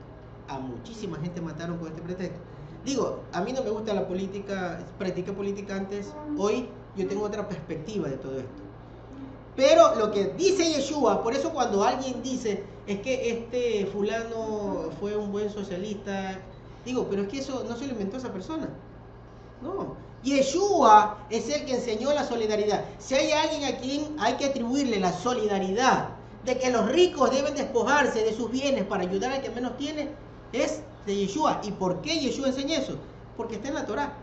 A muchísima gente mataron con este pretexto. Digo, a mí no me gusta la política, practiqué política antes, hoy yo tengo otra perspectiva de todo esto. Pero lo que dice Yeshua, por eso cuando alguien dice, es que este fulano fue un buen socialista, digo, pero es que eso no se lo inventó esa persona. No. Yeshua es el que enseñó la solidaridad. Si hay alguien a quien hay que atribuirle la solidaridad de que los ricos deben despojarse de sus bienes para ayudar al que menos tiene, es de Yeshua. ¿Y por qué Yeshua enseña eso? Porque está en la Torá.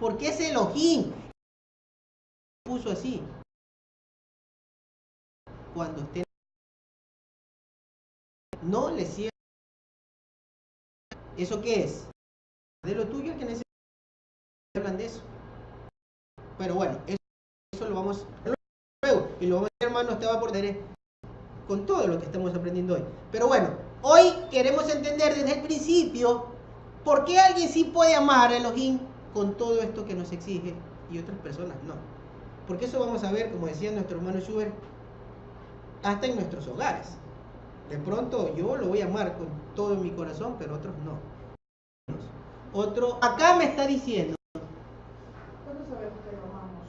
Porque es Elohim. Puso así. Cuando esté, no le cierra. ¿Eso qué es? De lo tuyo el que necesita. Hablan de eso. Pero bueno, eso lo vamos a ver luego. Y lo vamos a ver, hermano, usted va por tener con todo lo que estamos aprendiendo hoy. Pero bueno, hoy queremos entender desde el principio por qué alguien sí puede amar a Elohim con todo esto que nos exige y otras personas no. Porque eso vamos a ver, como decía nuestro hermano Schubert, hasta en nuestros hogares. De pronto yo lo voy a amar con todo mi corazón, pero otros no. Otro, acá me está diciendo. ¿Cuándo sabemos que lo amamos?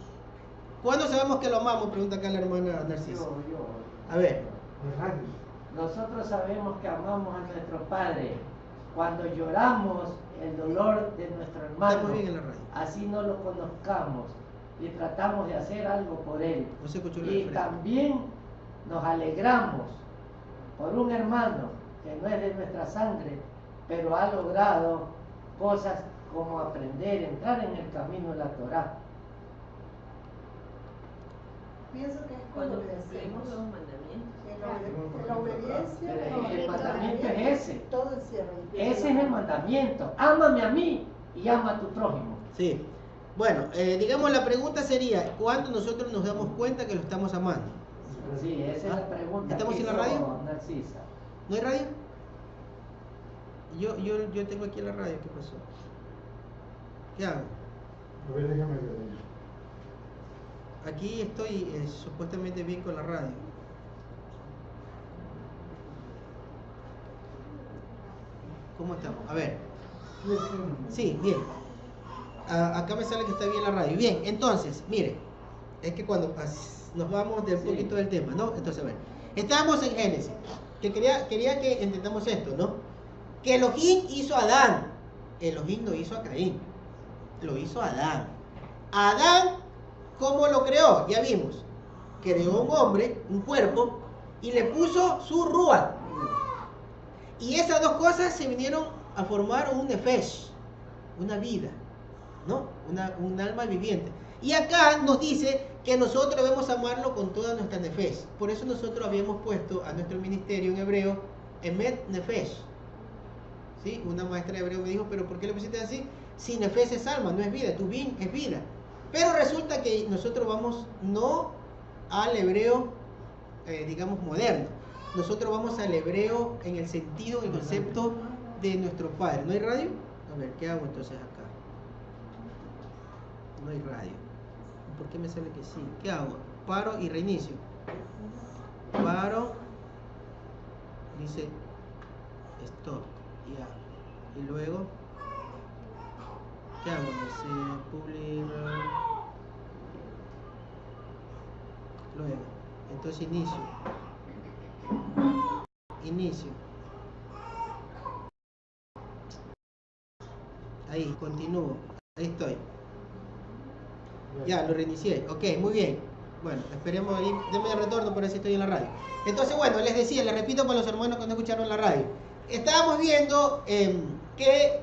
¿Cuándo sabemos que lo amamos? Pregunta acá la hermana Narcisa. A ver. Nosotros sabemos que amamos a nuestro Padre cuando lloramos el dolor de nuestro hermano. Estamos bien en la radio. Así no lo conozcamos y tratamos de hacer algo por él. No se escuchó la Y referencia. también nos alegramos por un hermano que no es de nuestra sangre, pero ha logrado cosas como aprender, entrar en el camino de la Torá. Pienso que es cuando obedecemos. los mandamientos. En la obediencia. El mandamiento es ese. Todo encierra. Ese es el mandamiento. Ámame a mí y ama a tu prójimo. Sí. Bueno, digamos la pregunta sería, ¿cuándo nosotros nos damos cuenta que lo estamos amando? Sí, esa es la pregunta. ¿Estamos que en la hizo radio? Narcisa. ¿No hay radio? Yo tengo aquí la radio, ¿qué pasó? ¿Qué hago? A ver, déjame ver. Aquí estoy supuestamente bien con la radio. ¿Cómo estamos? A ver. Sí, bien. Acá me sale que está bien la radio. Bien, entonces, mire, es que cuando nos vamos de un poquito del tema, ¿no? Entonces, a ver, estábamos en Génesis, que quería que entendamos esto, ¿no? Que Elohim hizo a Adán, Elohim no hizo a Caín, lo hizo a Adán. Adán, ¿cómo lo creó? Ya vimos, creó un hombre, un cuerpo, y le puso su ruach. Y esas dos cosas se vinieron a formar un nefesh, una vida, ¿no? Un alma viviente. Y acá nos dice que nosotros debemos amarlo con toda nuestra nefesh. Por eso nosotros habíamos puesto a nuestro ministerio en hebreo Emet Nefesh. ¿Sí? Una maestra de hebreo me dijo, pero ¿por qué le pusiste así? Si nefesh es alma, no es vida, tu bin es vida. Pero resulta que nosotros vamos no al hebreo, digamos, moderno. Nosotros vamos al hebreo en el sentido, el concepto de nuestro Padre. ¿No hay radio? A ver, ¿qué hago entonces acá? No hay radio. ¿Por qué me sale que sí? ¿Qué hago? Paro y reinicio. Paro. Dice stop. Ya. Y luego, ¿qué hago? Dice public. Luego. Entonces inicio. Inicio. Ahí, continúo. Ahí estoy. Ya, lo reinicié. Ok, muy bien. Bueno, esperemos ahí. Denme el retorno por si estoy en la radio. Entonces, bueno, les decía, les repito para los hermanos que no escucharon la radio. Estábamos viendo que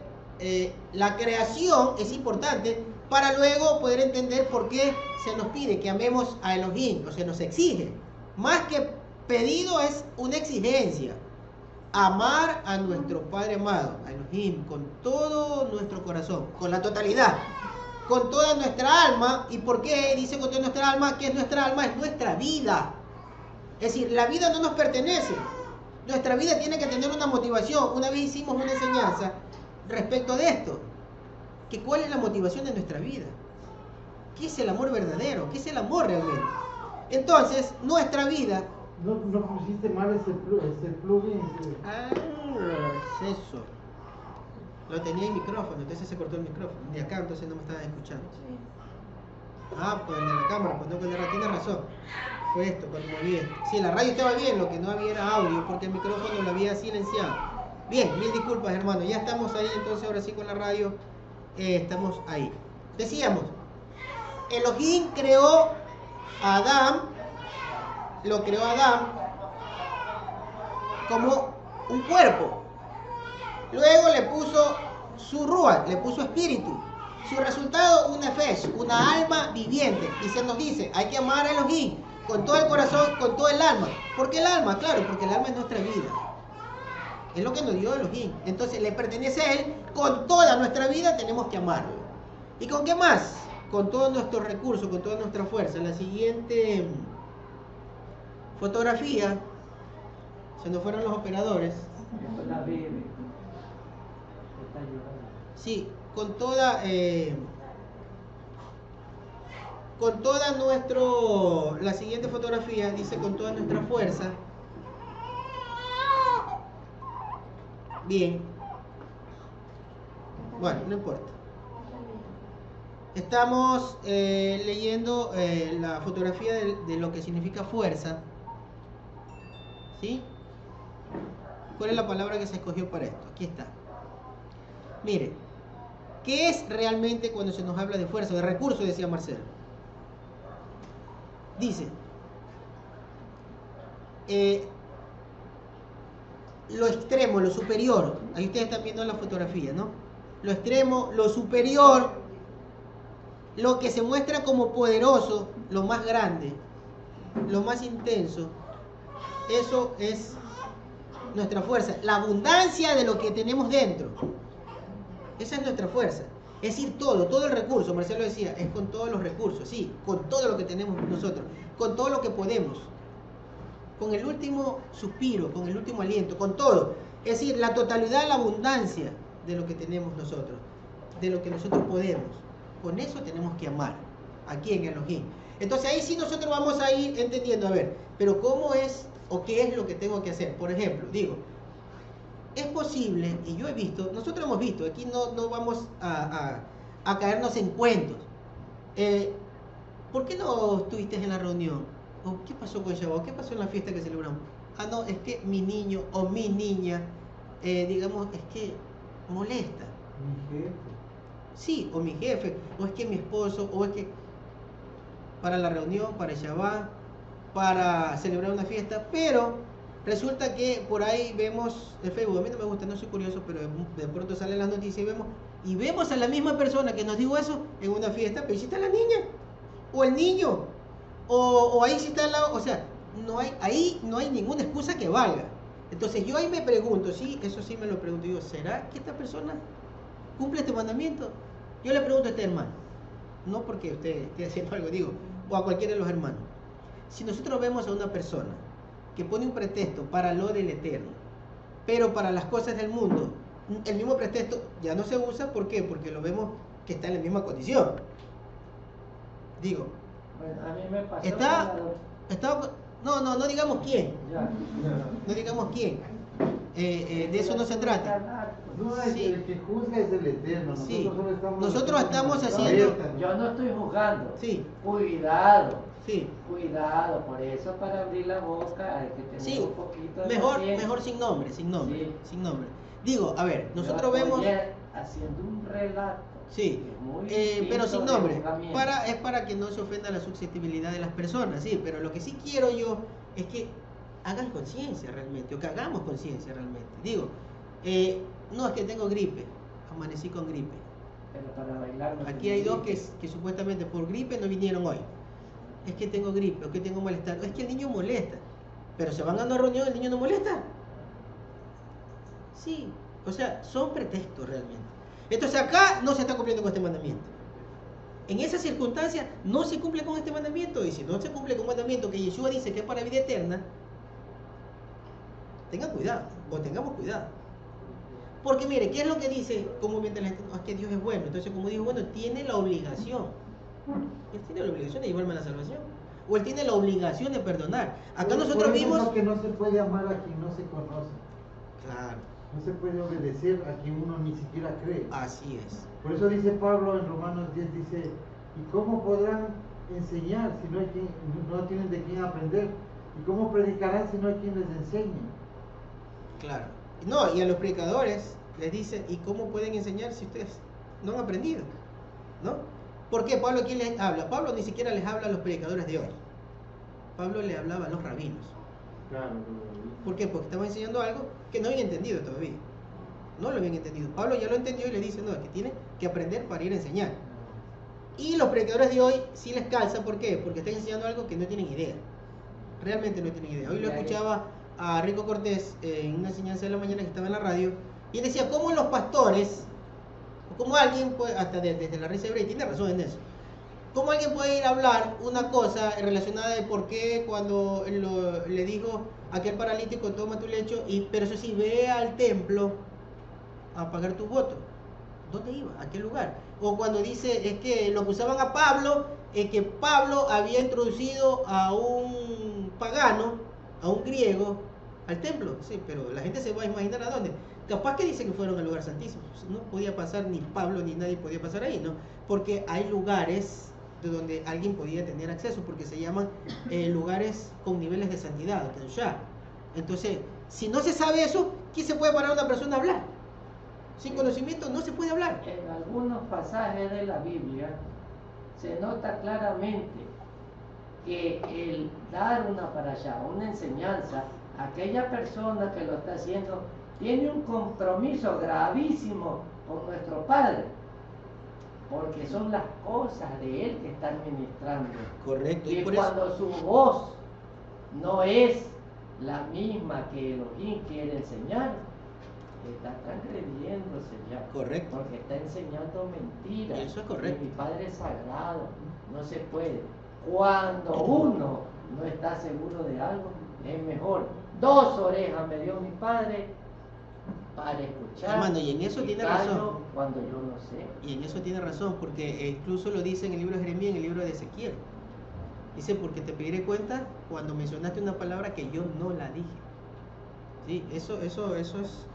la creación es importante para luego poder entender por qué se nos pide que amemos a Elohim, o se nos exige. Más que pedido es una exigencia. Amar a nuestro Padre amado, a Elohim, con todo nuestro corazón, con la totalidad, con toda nuestra alma. ¿Y por qué dice con toda nuestra alma? ¿Qué es nuestra alma? Es nuestra vida. Es decir, la vida no nos pertenece. Nuestra vida tiene que tener una motivación. Una vez hicimos una enseñanza respecto de esto. Que ¿cuál es la motivación de nuestra vida? ¿Qué es el amor verdadero? ¿Qué es el amor realmente? Entonces, nuestra vida... No pusiste mal ese plugin. Ah, es eso. Lo tenía en micrófono, entonces se cortó el micrófono. De acá, entonces no me estaban escuchando. Ah, pues el de la cámara, pues no, con la radio, tiene razón. Fue esto, cuando moví esto. Sí, la radio estaba bien, lo que no había era audio, porque el micrófono lo había silenciado. Bien, mil disculpas, hermano. Ya estamos ahí, entonces ahora sí con la radio. Estamos ahí. Decíamos, Elohim creó a Adán lo creó Adán como un cuerpo. Luego le puso su ruach, le puso espíritu. Su resultado, un nefesh, una alma viviente. Y se nos dice, hay que amar a Elohim con todo el corazón, con todo el alma. ¿Por qué el alma? Claro, porque el alma es nuestra vida. Es lo que nos dio Elohim. Entonces le pertenece a Él. Con toda nuestra vida tenemos que amarlo. ¿Y con qué más? Con todos nuestros recursos, con toda nuestra fuerza. La siguiente fotografía, se nos fueron los operadores. Eso la vive. Está ayudando. Sí, con toda la siguiente fotografía dice con toda nuestra fuerza. Bien. Bueno, no importa. Estamos leyendo la fotografía de lo que significa fuerza. ¿Sí? ¿Cuál es la palabra que se escogió para esto? Aquí está. Mire, ¿qué es realmente cuando se nos habla de fuerza, de recurso, decía Marcelo? Dice, lo extremo, lo superior. Ahí ustedes están viendo la fotografía, ¿no? Lo extremo, lo superior, lo que se muestra como poderoso, lo más grande, lo más intenso. Eso es nuestra fuerza. La abundancia de lo que tenemos dentro. Esa es nuestra fuerza. Es decir, todo el recurso, Marcelo decía, es con todos los recursos, sí, con todo lo que tenemos nosotros, con todo lo que podemos, con el último suspiro, con el último aliento, con todo. Es decir, la totalidad, la abundancia de lo que tenemos nosotros, de lo que nosotros podemos. Con eso tenemos que amar, aquí en Elohim. Entonces ahí sí nosotros vamos a ir entendiendo, a ver, pero ¿cómo es o qué es lo que tengo que hacer? Por ejemplo, digo, es posible, y yo he visto, nosotros hemos visto, aquí no vamos a caernos en cuentos. ¿Por qué no estuviste en la reunión? ¿O qué pasó con Shabbat? ¿Qué pasó en la fiesta que celebramos? Ah, no, es que mi niño o mi niña, digamos, es que molesta. Mi jefe. Sí, o mi jefe, o es que mi esposo, o es que para la reunión, para el Shabbat, para celebrar una fiesta, pero resulta que por ahí vemos en Facebook, a mí no me gusta, no soy curioso, pero de pronto salen las noticias y vemos a la misma persona que nos dijo eso en una fiesta, pero si está la niña, o el niño, o ahí sí está o sea, ahí no hay ninguna excusa que valga. Entonces yo ahí me pregunto, sí, eso sí me lo pregunto, digo, ¿será que esta persona cumple este mandamiento? Yo le pregunto a este hermano, no porque usted esté haciendo algo, digo, o a cualquiera de los hermanos. Si nosotros vemos a una persona que pone un pretexto para lo del Eterno, pero para las cosas del mundo, el mismo pretexto ya no se usa, ¿por qué? Porque lo vemos que está en la misma condición. Digo, Bueno, a mí me pasó. no digamos quién, Ya. no digamos quién. De eso no se trata. No, Sí. el que juzga es el Eterno. Nosotros Sí. solo estamos, Nosotros estamos haciendo- alerta, ¿no? Yo no estoy juzgando. Sí. Cuidado. Sí, Cuidado, por eso para abrir la boca hay que tener sí, un poquito de mejor paciencia. sin nombre, sin nombre, Sí. sin nombre. Digo, a ver, nosotros Yo vemos... estoy haciendo un relato. Sí, muy pero sin distinto de nombre, juzgamiento. es para que no se ofenda la susceptibilidad de las personas, sí, pero lo que sí quiero yo es que hagan conciencia realmente, o que hagamos conciencia realmente. Digo, no, es que tengo gripe, amanecí con gripe. Pero para bailar no Aquí se hay dos necesita. que supuestamente por gripe no vinieron hoy. Es que tengo gripe, o que tengo malestar, o es que el niño molesta. Pero se van a una reunión, el niño no molesta. Sí, o sea, son pretextos realmente. Entonces acá no se está cumpliendo con este mandamiento. En esa circunstancia no se cumple con este mandamiento. Y si no se cumple con un mandamiento que Yeshua dice que es para vida eterna, tengan cuidado, o tengamos cuidado. Porque mire, ¿qué es lo que dice comúnmente la gente? No, es que Dios es bueno. Entonces, como dijo, bueno, tiene la obligación. Él tiene la obligación de llevarme a la salvación. O Él tiene la obligación de perdonar. Acá Por nosotros eso vimos... es que no se puede amar a quien no se conoce. Claro, No se puede obedecer a quien uno ni siquiera cree. así es. Por eso dice Pablo en Romanos 10, dice, ¿y cómo podrán enseñar si no tienen de quién aprender? ¿Y cómo predicarán si no hay quien les enseñe? Claro. No, y a los predicadores les dice, ¿y cómo pueden enseñar si ustedes no han aprendido? ¿No? ¿Por qué? Pablo, ¿a quién les habla? Pablo ni siquiera les habla a los predicadores de hoy. Pablo le hablaba a los rabinos. Claro. ¿Por qué? Porque estaban enseñando algo que no habían entendido todavía. No lo habían entendido. Pablo ya lo entendió y les dice, no, es que tienen que aprender para ir a enseñar. Y los predicadores de hoy sí les calza, ¿por qué? Porque están enseñando algo que no tienen idea. Realmente no tienen idea. Hoy lo escuchaba a Rico Cortés en una enseñanza de la mañana que estaba en la radio, y él decía, ¿cómo los pastores, o como alguien, puede, hasta desde la risa hebrea, y tiene razón en eso, cómo alguien puede ir a hablar una cosa relacionada de por qué cuando le dijo a aquel paralítico, toma tu lecho, pero eso sí, ve al templo a pagar tu voto? ¿Dónde iba? ¿A qué lugar? O cuando dice, es que lo acusaban a Pablo, que Pablo había introducido a un pagano, a un griego, al templo. Sí, pero la gente se va a imaginar a dónde. Capaz que dice que fueron al lugar santísimo. No podía pasar ni Pablo ni nadie podía pasar ahí, ¿no? Porque hay lugares de donde alguien podía tener acceso, porque se llaman lugares con niveles de santidad, ya. Entonces, si no se sabe eso, ¿quién se puede parar a una persona a hablar? Sin conocimiento no se puede hablar. En algunos pasajes de la Biblia se nota claramente que el dar una parashá, una enseñanza, aquella persona que lo está haciendo tiene un compromiso gravísimo con nuestro Padre, porque son las cosas de Él que están ministrando. Correcto. Y por cuando eso, su voz no es la misma que Elohim quiere enseñar, está transgrediéndose ya. Correcto. Porque está enseñando mentiras. Eso es correcto. Y mi Padre es sagrado, no se puede. Cuando uno no está seguro de algo, es mejor. 2 orejas me dio mi Padre para escuchar. hermano, y en eso y tiene callo razón. cuando yo no sé. Y en eso tiene razón, porque incluso lo dice en el libro de Jeremías, en el libro de Ezequiel. Dice, porque te pediré cuenta cuando mencionaste una palabra que yo no la dije. Sí, eso es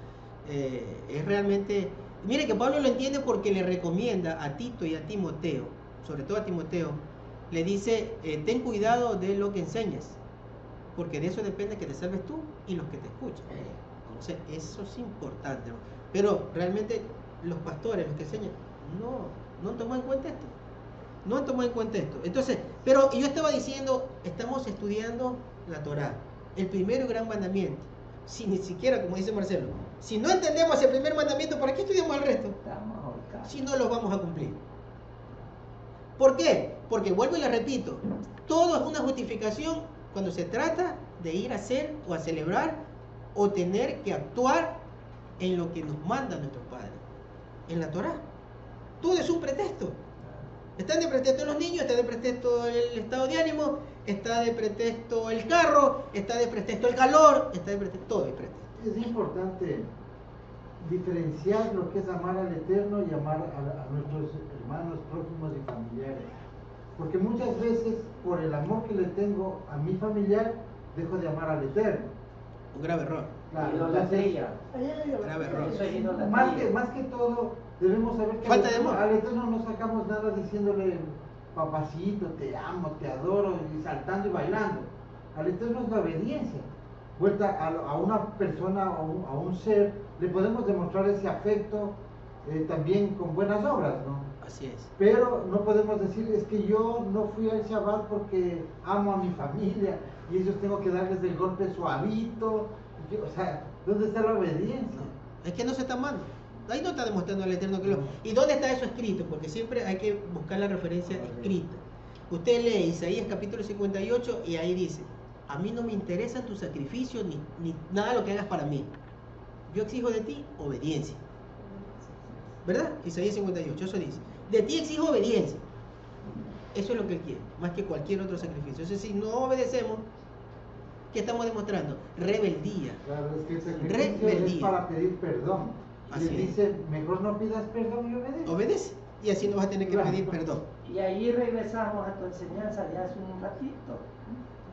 realmente... Mire que Pablo lo entiende porque le recomienda a Tito y a Timoteo, sobre todo a Timoteo, le dice, ten cuidado de lo que enseñas, porque de eso depende que te salves tú y los que te escuchan. Entonces, eso es importante, ¿no? Pero realmente los pastores, los que enseñan, no han tomado en cuenta esto. No han tomado en cuenta esto. Entonces, pero yo estaba diciendo, estamos estudiando la Torá, el primero y gran mandamiento. Si ni siquiera, como dice Marcelo, si no entendemos el primer mandamiento, ¿para qué estudiamos el resto? Estamos ahorcados. Si no los vamos a cumplir. ¿Por qué? Porque vuelvo y le repito, todo es una justificación cuando se trata de ir a hacer o a celebrar o tener que actuar en lo que nos manda nuestro Padre, en la Torá. Todo es un pretexto. Están de pretexto los niños, está de pretexto el estado de ánimo, está de pretexto el carro, está de pretexto el calor, está de pretexto, todo es pretexto. Es importante diferenciar lo que es amar al Eterno y amar a nuestros hermanos próximos y familiares. Porque muchas veces, por el amor que le tengo a mi familiar, dejo de amar al Eterno. Un grave error. Claro, Idolatría. Grave error. Eso es idolatría. más que todo, debemos saber que Falta de amor. al Eterno no sacamos nada diciéndole, papacito, te amo, te adoro, y saltando y bailando. Al Eterno es la obediencia. Vuelta a una persona o a un ser, le podemos demostrar ese afecto también con buenas obras, ¿no? Así es. Pero no podemos decir, es que yo no fui al Shabbat porque amo a mi familia y ellos tengo que darles el golpe suavito. O sea, ¿dónde está la obediencia? Es que no se está amando. Ahí no está demostrando al Eterno que lo... ¿Y dónde está eso escrito? Porque siempre hay que buscar la referencia escrita. Usted lee Isaías capítulo 58 y ahí dice, a mí no me interesan tus sacrificios ni nada lo que hagas para mí. Yo exijo de ti obediencia. ¿Verdad? Isaías 58, eso dice. De ti exijo obediencia. Eso es lo que Él quiere, más que cualquier otro sacrificio. Es decir, si no obedecemos, ¿qué estamos demostrando? Rebeldía. Claro, es que el sacrificio es para pedir perdón. Así Les es. dice, mejor no pidas perdón y obedece. Obedece. Y así no vas a tener que Claro. pedir perdón. Y ahí regresamos a tu enseñanza de hace un ratito,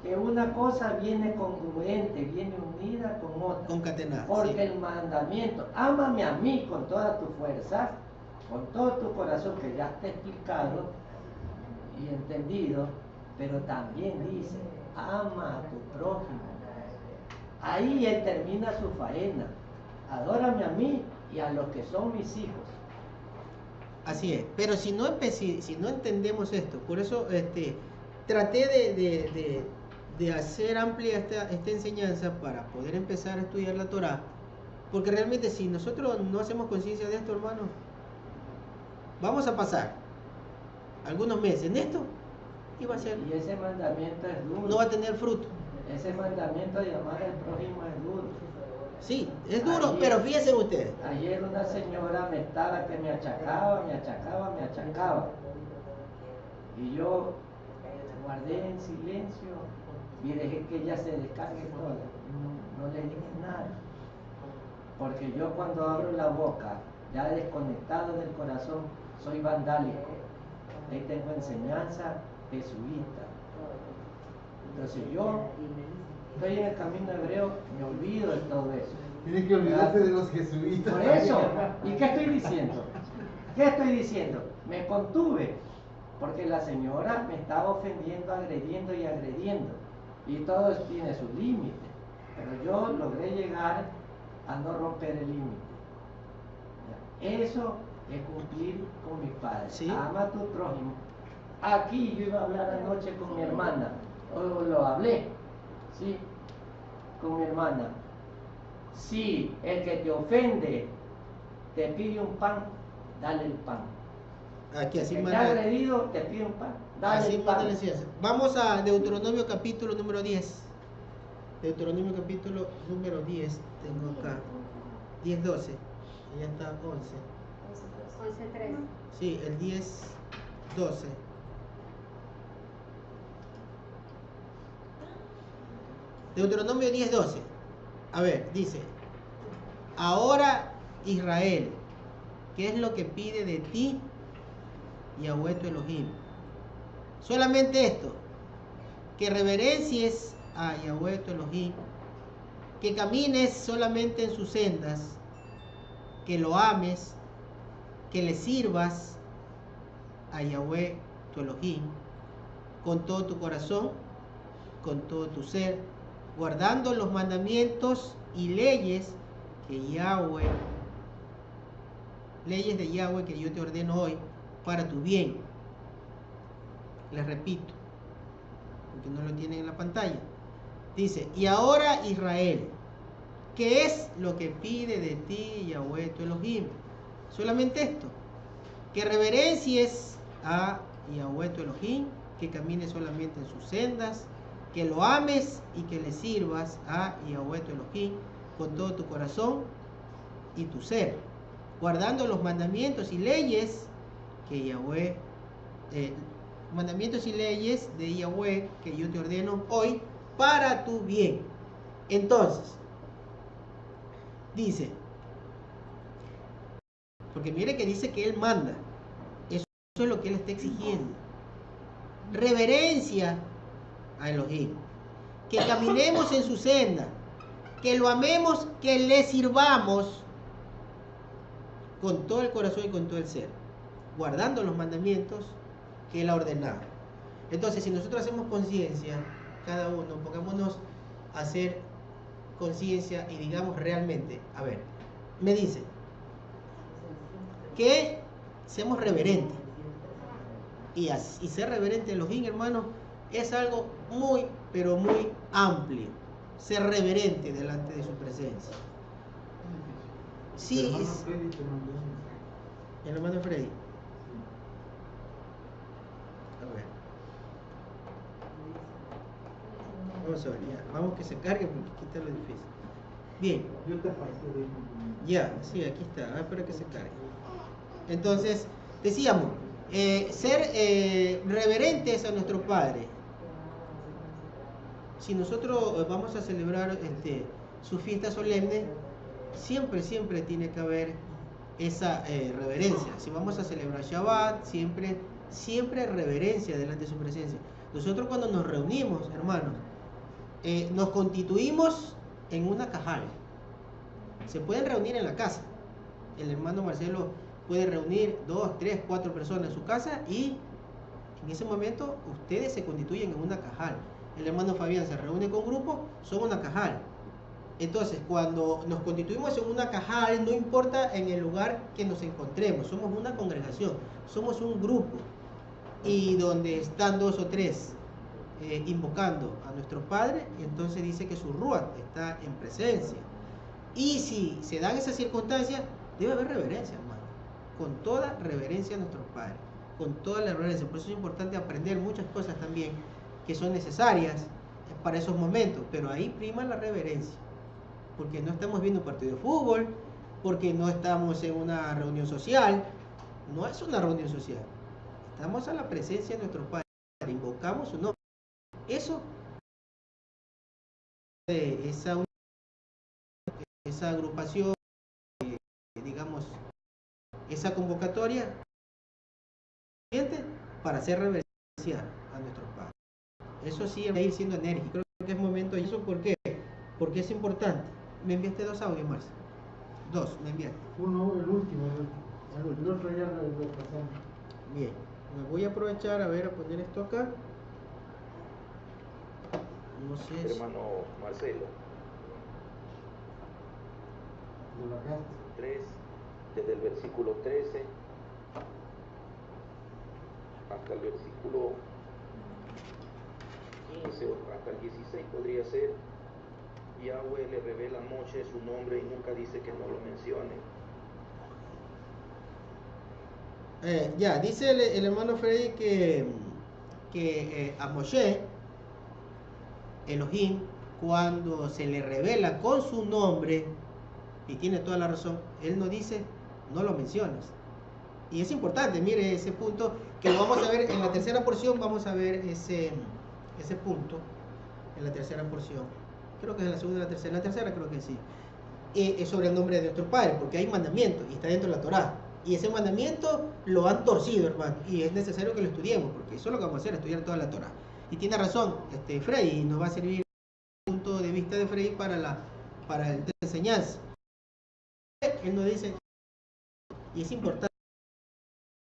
que una cosa viene congruente, viene unida con otra. Concatenar. Porque Sí. el mandamiento, ámame a mí con toda tu fuerza, con todo tu corazón, que ya está explicado y entendido, pero también dice, ama a tu prójimo. Ahí Él termina su faena. Adórame a mí y a los que son mis hijos. Así es, pero si no entendemos esto, por eso traté de hacer amplia esta enseñanza para poder empezar a estudiar la Torá, porque realmente si nosotros no hacemos conciencia de esto, hermano, vamos a pasar algunos meses en esto y va a ser, Y ese mandamiento es duro. no va a tener fruto. Ese mandamiento de amar al prójimo es duro. Sí, es duro, Ayer- pero fíjense ustedes. Ayer una señora me estaba que me achacaba. Y yo guardé en silencio y dejé que ella se descargue toda. No le dije nada. Porque yo cuando abro la boca, ya desconectado del corazón, soy vandálico. Ahí tengo enseñanza jesuita. Entonces yo estoy en el camino hebreo, me olvido de todo eso. Tiene que olvidarse de los jesuitas. Por eso, ¿y qué estoy diciendo? ¿Qué estoy diciendo? Me contuve, porque la señora me estaba ofendiendo, agrediendo. Y todo tiene su límite. Pero yo logré llegar a no romper el límite. Eso es cumplir con mi padre. Sí. Ama a tu prójimo. Aquí yo iba a hablar anoche con mi hermana, o lo hablé, ¿sí? Con mi hermana. Si el que te ofende te pide un pan, dale el pan. Aquí así El que te ha manda, agredido te pide un pan, dale así el manda pan. la enseñanza. Vamos a Deuteronomio capítulo número 10. Deuteronomio capítulo número 10, tengo acá. 10, 12. Y ya está 11. 11:3. Sí, el 10, 12. Deuteronomio 10, 12. A ver, dice: ahora Israel, ¿qué es lo que pide de ti, Yahweh tu Elohim? Solamente esto, que reverencies a Yahweh tu Elohim, que camines solamente en sus sendas, que lo ames, que le sirvas a Yahweh tu Elohim con todo tu corazón, con todo tu ser, guardando los mandamientos y leyes de Yahweh que yo te ordeno hoy para tu bien. Les repito, porque no lo tienen en la pantalla. Dice: y ahora Israel, ¿qué es lo que pide de ti, Yahweh tu Elohim? Solamente esto, que reverencies a Yahweh tu Elohim, que camines solamente en sus sendas, que lo ames y que le sirvas a Yahweh tu Elohim con todo tu corazón y tu ser, guardando los mandamientos y leyes que Yahweh, mandamientos y leyes de Yahweh que yo te ordeno hoy para tu bien. Entonces, dice, porque mire que dice que Él manda, eso es lo que Él está exigiendo. Reverencia a Elohim, que caminemos en su senda, que lo amemos, que le sirvamos con todo el corazón y con todo el ser, guardando los mandamientos que Él ha ordenado. Entonces, si nosotros hacemos conciencia, cada uno, pongámonos a hacer conciencia y digamos realmente, a ver, me dice que seamos reverentes. Y ser reverente a Elohim, hermano, es algo muy, pero muy amplio. Ser reverente delante de su presencia. Sí, Tu hermano Freddy te mandó un mensaje. el hermano Freddy. A ver. Vamos a ver, ya. Vamos que se cargue porque aquí está lo difícil. Bien. Yo te pasé de un... Ya, sí, aquí está. Espero que se cargue. Entonces, decíamos, ser reverentes a nuestro Padre. Si nosotros vamos a celebrar su fiesta solemne, siempre tiene que haber esa reverencia. Si vamos a celebrar Shabbat, siempre reverencia delante de su presencia. Nosotros cuando nos reunimos, hermanos, nos constituimos en una cajal. Se pueden reunir en la casa. El hermano Marcelo puede reunir 2, 3, 4 personas en su casa y en ese momento ustedes se constituyen en una cajal. El hermano Fabián se reúne con grupo, son una cajal. Entonces, cuando nos constituimos en una cajal, no importa en el lugar que nos encontremos, somos una congregación, somos un grupo. Y donde están 2 o 3 invocando a nuestro Padre, entonces dice que su Ruach está en presencia. Y si se dan esas circunstancias, debe haber reverencia, hermano. Con toda reverencia a nuestro Padre. Con toda la reverencia. Por eso es importante aprender muchas cosas también que son necesarias para esos momentos. Pero ahí prima la reverencia. Porque no estamos viendo un partido de fútbol, porque no estamos en una reunión social. No es una reunión social. Estamos a la presencia de nuestro Padre. Invocamos su nombre. Eso, esa agrupación, digamos, esa convocatoria para hacer reverencia a nuestros padres. Eso sí, va a ir siendo enérgico. Creo que es momento. ¿Y eso por qué? Porque es importante. Me enviaste 2 audios, Marcia. 2, me enviaste. Uno, el último. El otro ya lo pasamos. Bien, me voy a aprovechar a poner esto acá. No sé. Hermano Marcelo, ¿Lo bajaste? 3, desde el versículo 13 hasta el versículo 15 o hasta el 16 podría ser. Yahweh le revela a Moshe su nombre y nunca dice que no lo mencione. Ya, dice el hermano Freddy que a Moshe, Elohim, cuando se le revela con su nombre, y tiene toda la razón, él no dice, no lo menciones. Y es importante, mire ese punto, que lo vamos a ver en la tercera porción, vamos a ver ese punto, en la tercera porción. Creo que es en la segunda y la tercera creo que sí. Es sobre el nombre de nuestro Padre, porque hay mandamientos y está dentro de la Torá. Y ese mandamiento lo han torcido, hermano, y es necesario que lo estudiemos, porque eso es lo que vamos a hacer, estudiar toda la Torá. Y tiene razón, Freddy, y nos va a servir el punto de vista de Freddy para el de enseñanza. Él nos dice, y es importante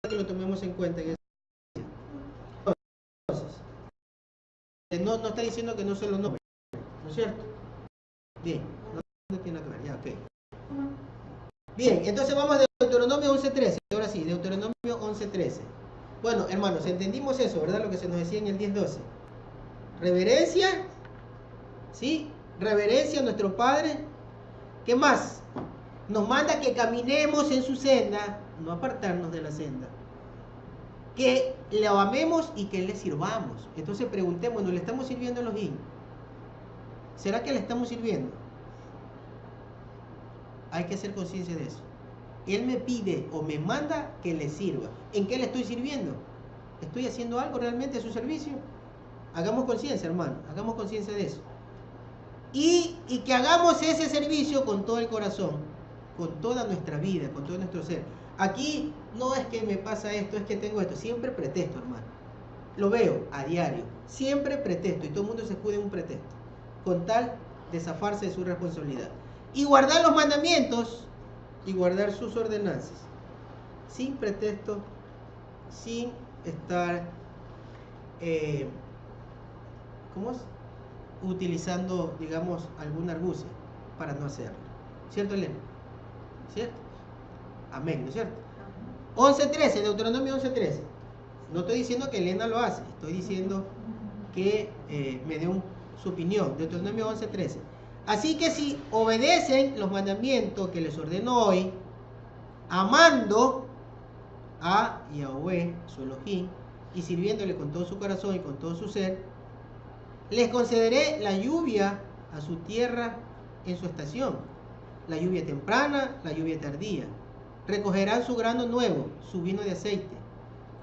que lo tomemos en cuenta. Entonces, no está diciendo que no se lo nombre, ¿no es cierto? Bien, no tiene que ver, ya, ok. Bien, entonces vamos de Deuteronomio 11.13, ahora sí, Deuteronomio 11.13. Bueno, hermanos, entendimos eso, ¿verdad? Lo que se nos decía en el 10.12. Reverencia, ¿sí? Reverencia a nuestro Padre. ¿Qué más? Nos manda que caminemos en su senda, no apartarnos de la senda. Que le amemos y que le sirvamos. Entonces preguntémonos, ¿le estamos sirviendo a Elohim? ¿Será que le estamos sirviendo? Hay que hacer conciencia de eso. Él me pide o me manda que le sirva. ¿En qué le estoy sirviendo? ¿Estoy haciendo algo realmente a su servicio? Hagamos conciencia, hermano. Hagamos conciencia de eso. Y que hagamos ese servicio con todo el corazón, con toda nuestra vida, con todo nuestro ser. Aquí no es que me pasa esto, es que tengo esto. Siempre pretexto, hermano. Lo veo a diario. Siempre pretexto. Y todo el mundo se escuda en un pretexto. Con tal de zafarse de su responsabilidad. Y guardar los mandamientos y guardar sus ordenanzas. Sin pretexto, sin estar, ¿cómo es? Utilizando, digamos, alguna argucia para no hacerlo. ¿Cierto, Elena? ¿Cierto? Amén, ¿no es cierto? 11.13, Deuteronomio 11.13. No estoy diciendo que Elena lo hace, estoy diciendo que me dé su opinión. Deuteronomio 11.13. Así que si obedecen los mandamientos que les ordeno hoy, amando a Yahweh, su Elohim, y sirviéndole con todo su corazón y con todo su ser, les concederé la lluvia a su tierra en su estación, la lluvia temprana, la lluvia tardía. Recogerán su grano nuevo, su vino de aceite.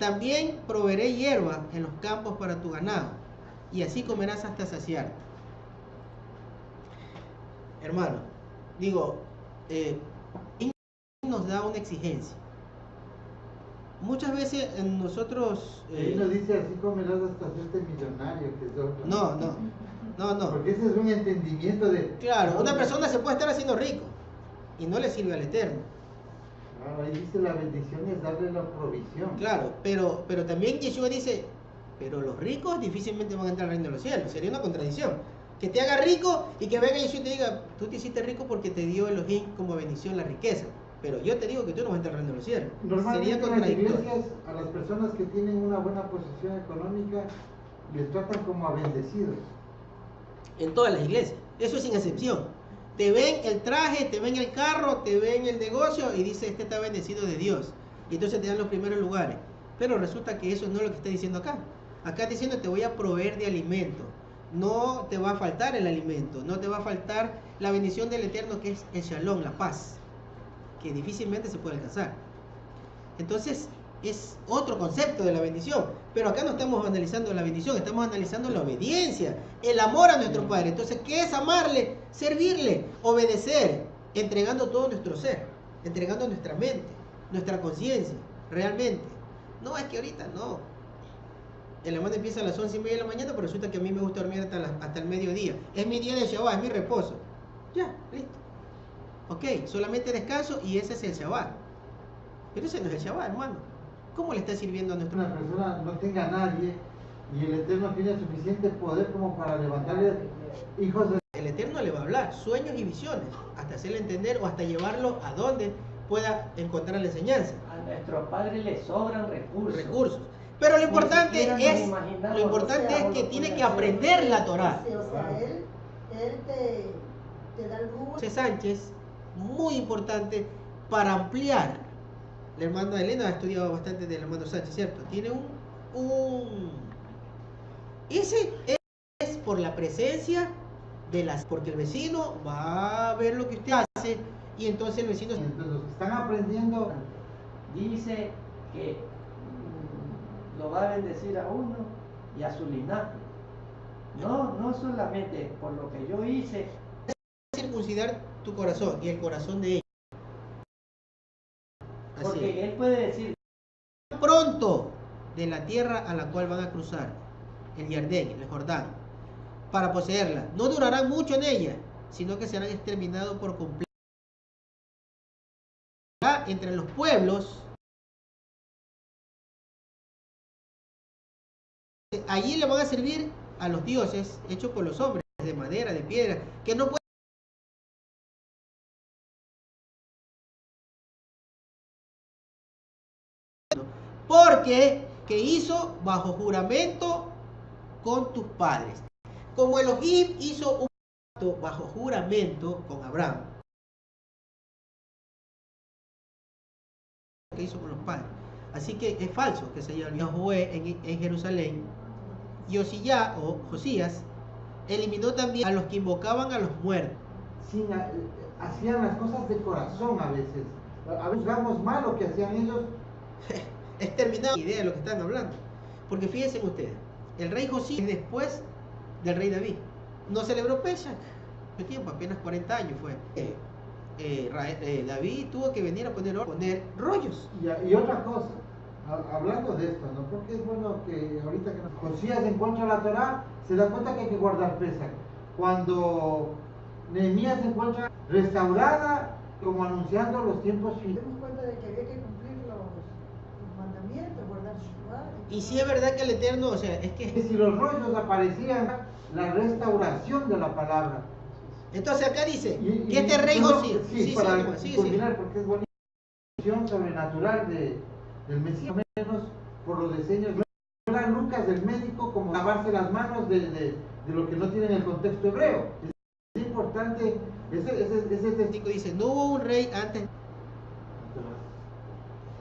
También proveeré hierba en los campos para tu ganado, y así comerás hasta saciarte. Hermano, digo, nos da una exigencia. Muchas veces nosotros... Ahí nos dice, así comerás hasta hacerte millonario, que es otro. No. Porque ese es un entendimiento de... Claro, una persona se puede estar haciendo rico y no le sirve al Eterno. Claro, ahí dice la bendición es darle la provisión. Claro, pero también Yeshua dice, pero los ricos difícilmente van a entrar al reino de los cielos. Sería una contradicción. Que te haga rico y que venga Yeshua y te diga, tú te hiciste rico porque te dio Elohim como bendición la riqueza. Pero yo te digo que tú no vas a entrar al reino de los cielos. Normalmente Sería en las contradictorio. iglesias, a las personas que tienen una buena posición económica, les tratan como a bendecidos. En todas las iglesias, eso es sin excepción. Te ven el traje, te ven el carro, te ven el negocio y dice, este está bendecido de Dios. Y entonces te dan los primeros lugares. Pero resulta que eso no es lo que está diciendo acá. Acá está diciendo, te voy a proveer de alimento. No te va a faltar el alimento, no te va a faltar la bendición del Eterno, que es el shalom, la paz, que difícilmente se puede alcanzar. Entonces, es otro concepto de la bendición. Pero acá no estamos analizando la bendición, estamos analizando la obediencia, el amor a nuestro Padre. Entonces, ¿qué es amarle? Servirle, obedecer, entregando todo nuestro ser, entregando nuestra mente, nuestra conciencia, realmente. No, es que ahorita no. El hermano empieza a las 11:30 de la mañana, pero resulta que a mí me gusta dormir hasta el mediodía. Es mi día de Shabbat, es mi reposo. Ya, listo. Ok, solamente descanso y ese es el Shabbat. Pero ese no es el Shabbat, hermano. ¿Cómo le está sirviendo a nuestro? Una persona no tenga a nadie y el Eterno tiene suficiente poder como para levantarle hijos de... El Eterno le va a hablar sueños y visiones, hasta hacerle entender o hasta llevarlo a donde pueda encontrar la enseñanza. A nuestros padres les sobran recursos. Pero lo importante siquiera nos es, imaginamos, lo importante es que tiene que aprender la Torá. Sí, o sea, él te da el jugo. José Sánchez, muy importante para ampliar. La hermana Elena ha estudiado bastante del hermano Sánchez, ¿cierto? Tiene ese es por la presencia de las... Porque el vecino va a ver lo que usted hace y entonces el vecino... Entonces los que están aprendiendo, Dice que lo va a bendecir a uno y a su linaje. No solamente por lo que yo hice. circuncidar tu corazón y el corazón de ella. Así Porque es. él puede decir, Pronto de la tierra a la cual van a cruzar, el Jardín, el Jordán, para poseerla. No durarán mucho en ella, sino que serán exterminados por completo. Entre los pueblos, allí le van a servir a los dioses hechos por los hombres, de madera, de piedra, que no pueden... Porque que hizo bajo juramento con tus padres. Como Elohim hizo un pacto bajo juramento con Abraham. Que hizo con los padres. Así que es falso que se haya Josué en Jerusalén. Josías o Josías eliminó también a los que invocaban a los muertos. hacían las cosas de corazón a veces. A veces juzgamos mal lo que hacían ellos. Exterminado la idea de lo que están hablando. Porque fíjense ustedes, el rey Josías es después del rey David. No celebró Pesach. ¿Qué tiempo? Apenas 40 años fue. David tuvo que venir a poner rollos. Y otra cosa, hablando de esto, ¿no? Porque es bueno que ahorita que Josías encuentra la Torá, se da cuenta que hay que guardar Pesach. Cuando Nehemías se encuentra restaurada, como anunciando los tiempos Nos finales. dimos cuenta de que había que cumplir los mandamientos, guardar Shabbat. Y si es verdad que el Eterno, o sea, es que... Si los rollos aparecían, la restauración de la palabra. Entonces acá dice Y que este rey Josías... Sí, para culminar, porque es buena visión sobrenatural del Mesías, menos por los diseños. No era Lucas del médico como lavarse las manos de lo que no tiene en el contexto hebreo. Es importante, ese testigo Dice, no hubo un rey antes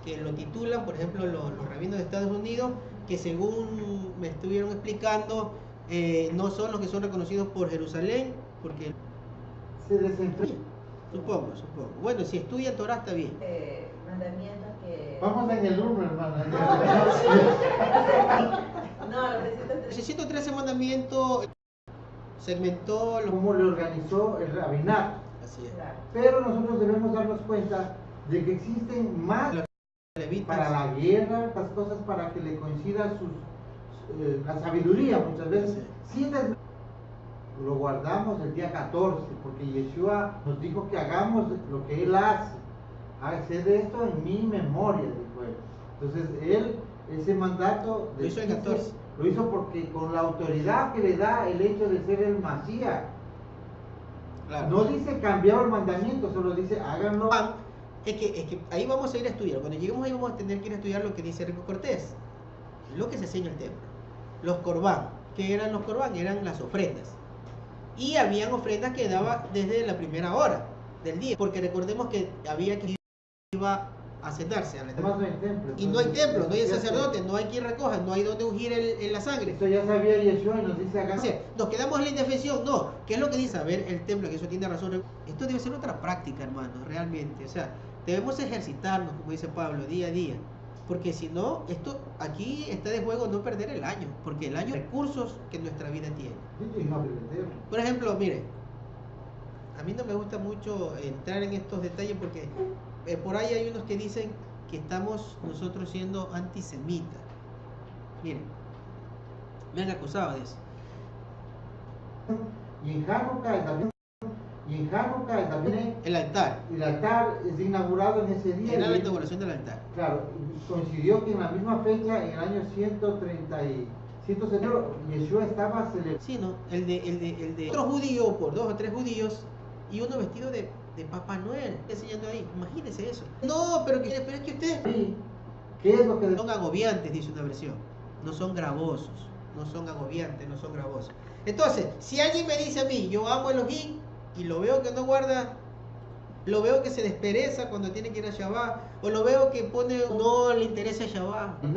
que lo titulan, por ejemplo, los rabinos de Estados Unidos, que según me estuvieron explicando, no son los que son reconocidos por Jerusalén, porque se desenfrena. supongo. Bueno, si estudian Torah está bien. Mandamientos que... Vamos en el 1, hermana. No, los 313. 613 mandamientos segmentó los... Cómo le organizó el rabinato. Así es. Claro. Pero nosotros debemos darnos cuenta de que existen más Levitas. para la guerra, estas cosas para que le coincida la sabiduría muchas veces. Sin lo guardamos el día 14, porque Yeshua nos dijo que hagamos lo que Él hace. Haced esto en mi memoria, dijo Él. Entonces Él, ese mandato Lo hizo el 14. lo hizo porque con la autoridad que le da el hecho de ser el Masías. Claro. No dice cambiar el mandamiento, solo dice háganlo. Es que ahí vamos a ir a estudiar. Cuando lleguemos ahí vamos a tener que ir a estudiar lo que dice Rico Cortés, lo que se enseña el templo, los corbán. que eran los corbán, eran las ofrendas. Y habían ofrendas que daba desde la primera hora del día, porque recordemos que había que iba a sentarse a la Además no hay templo. y no hay templo, no hay sacerdote, no hay quien recoja, no hay donde ungir la sangre. Esto ya sabía Yeshua y nos dice acá. O sea, nos quedamos en la indefensión, no. ¿Qué es lo que dice? A ver, el templo, que eso tiene razón. Esto debe ser otra práctica, hermanos, realmente. O sea, debemos ejercitarnos, como dice Pablo, día a día. Porque si no, esto aquí está de juego no perder el año, porque el año recursos que nuestra vida tiene. Y no aprender. Por ejemplo, mire, a mí no me gusta mucho entrar en estos detalles porque por ahí hay unos que dicen que estamos nosotros siendo antisemitas. Miren, me han acusado de eso. Y en Hanukkah también El altar. el altar es inaugurado en ese día. Era la y- inauguración del altar. Claro, y coincidió que en la misma fecha, en el año 130 y 170, Yeshua estaba celebrando. Sí, ¿no? El de otro judío, por 2 o 3 judíos, y uno vestido de Papá Noel, enseñando ahí. Imagínense eso. No, pero es que ustedes ¿Qué es lo que son agobiantes, dice una versión. No son gravosos. No son agobiantes, no son gravosos. Entonces, si alguien me dice a mí, yo amo a Elohim, y lo veo que no guarda, lo veo que se despereza cuando tiene que ir a Shabbat, o lo veo que no le interesa Shabbat. el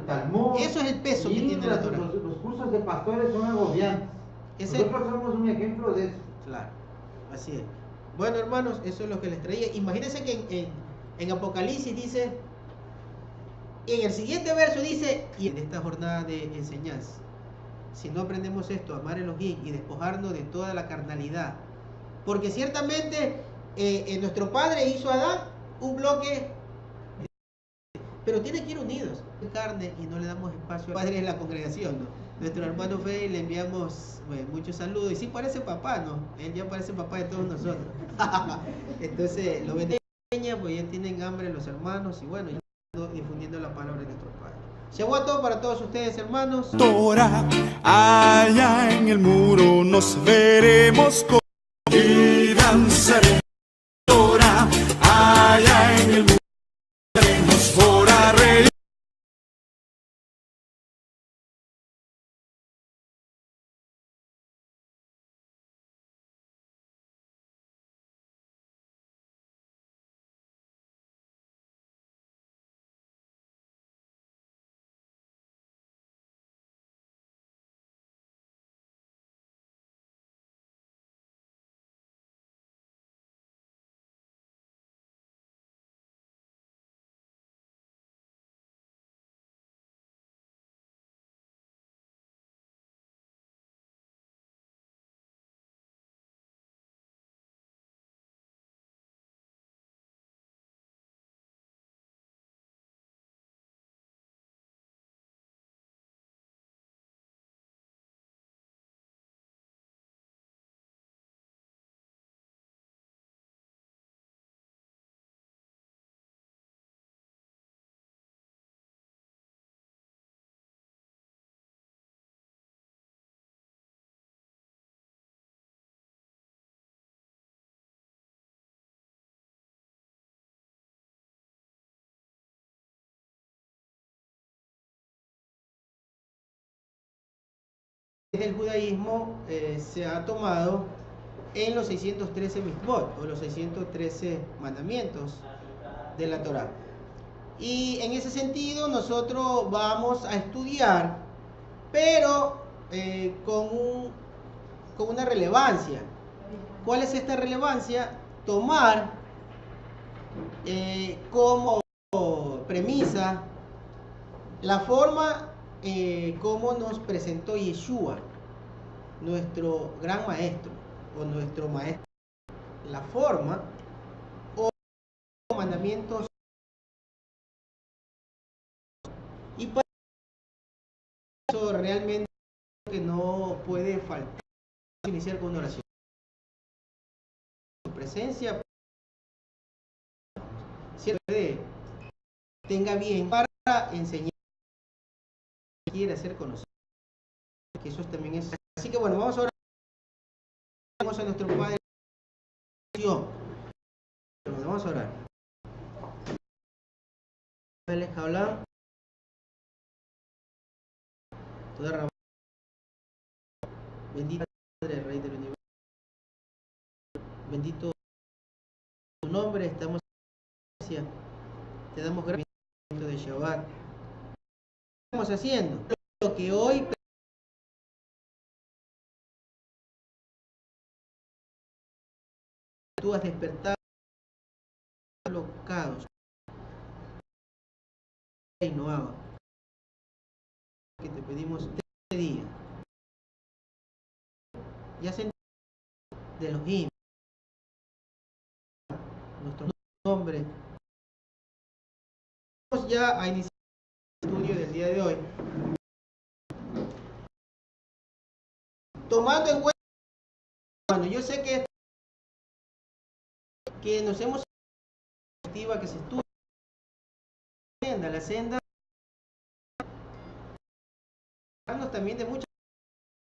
Talmud? Eso es el peso que y tiene la Torah. los cursos de pastores son agobiantes. Ese- Nosotros somos un ejemplo de eso. Claro, así es. Bueno, hermanos, eso es lo que les traía. Imagínense que en Apocalipsis dice, en el siguiente verso dice, y en esta jornada de enseñanza, si no aprendemos esto, amar a Elohim y despojarnos de toda la carnalidad, porque ciertamente nuestro Padre hizo a Adán un bloque, pero tiene que ir unidos, carne, y no le damos espacio al Padre en la congregación, ¿no? Nuestro hermano Fey le enviamos muchos saludos, y sí parece papá, ¿no? Él ya parece papá de todos nosotros. Entonces, lo bendiga, pues ya tienen hambre los hermanos, y bueno, difundiendo la palabra de nuestro Padre. Shabbat para todos ustedes, hermanos. Torah, allá en el muro nos veremos con y danzaremos. Torah, allá en el muro haremos por arreglar. Del judaísmo se ha tomado en los 613 mitzvot o los 613 mandamientos de la Torá. Y en ese sentido nosotros vamos a estudiar, pero con una relevancia. ¿Cuál es esta relevancia? Tomar como premisa la forma como nos presentó Yeshua, nuestro gran maestro o nuestro maestro, la forma o mandamientos, y para eso realmente que no puede faltar iniciar con una oración. Su presencia siempre tenga bien para enseñar, quiere hacer conocer, que eso también es. Así que bueno, vamos a orar. Vamos a nuestro Padre. Vamos a orar. Toda Bendito Padre, Rey del universo. Bendito tu nombre, estamos en gracia. Te damos gracias de Shabbat. ¿Qué estamos haciendo? Lo que hoy tú has despertado locados. Y no haga. Que te pedimos este día. Ya se de los himnos. Nuestro nombre. Vamos ya a iniciar el estudio del día de hoy. Tomando en cuenta, bueno, yo sé que nos hemos activa que se estudia la senda también de muchas,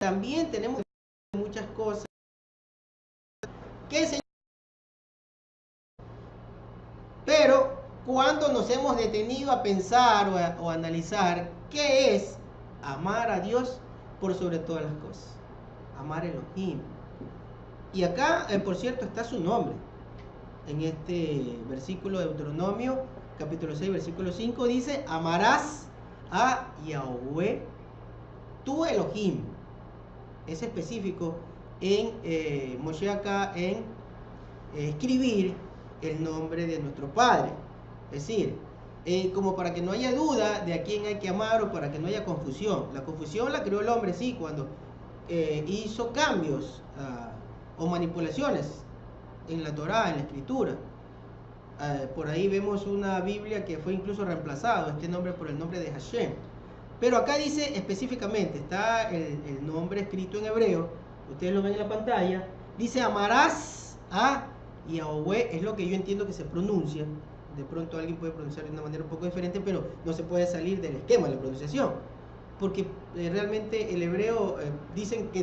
también tenemos muchas cosas que enseñar, pero cuando nos hemos detenido a pensar o a analizar qué es amar a Dios por sobre todas las cosas, amar a Elohim. Y acá, por cierto, está su nombre. En este versículo de Deuteronomio, capítulo 6, versículo 5, dice: amarás a Yahweh, tu Elohim. Es específico en Moshe acá en escribir el nombre de nuestro Padre. Es decir, como para que no haya duda de a quién hay que amar o para que no haya confusión. La confusión la creó el hombre, sí, cuando hizo cambios o manipulaciones en la Torá, en la Escritura. Por ahí vemos una Biblia que fue incluso reemplazado este nombre por el nombre de Hashem. Pero acá dice específicamente, está el nombre escrito en hebreo, ustedes lo ven en la pantalla, dice: amarás a Yahweh, es lo que yo entiendo que se pronuncia. De pronto alguien puede pronunciar de una manera un poco diferente, pero no se puede salir del esquema de la pronunciación, porque realmente el hebreo dicen que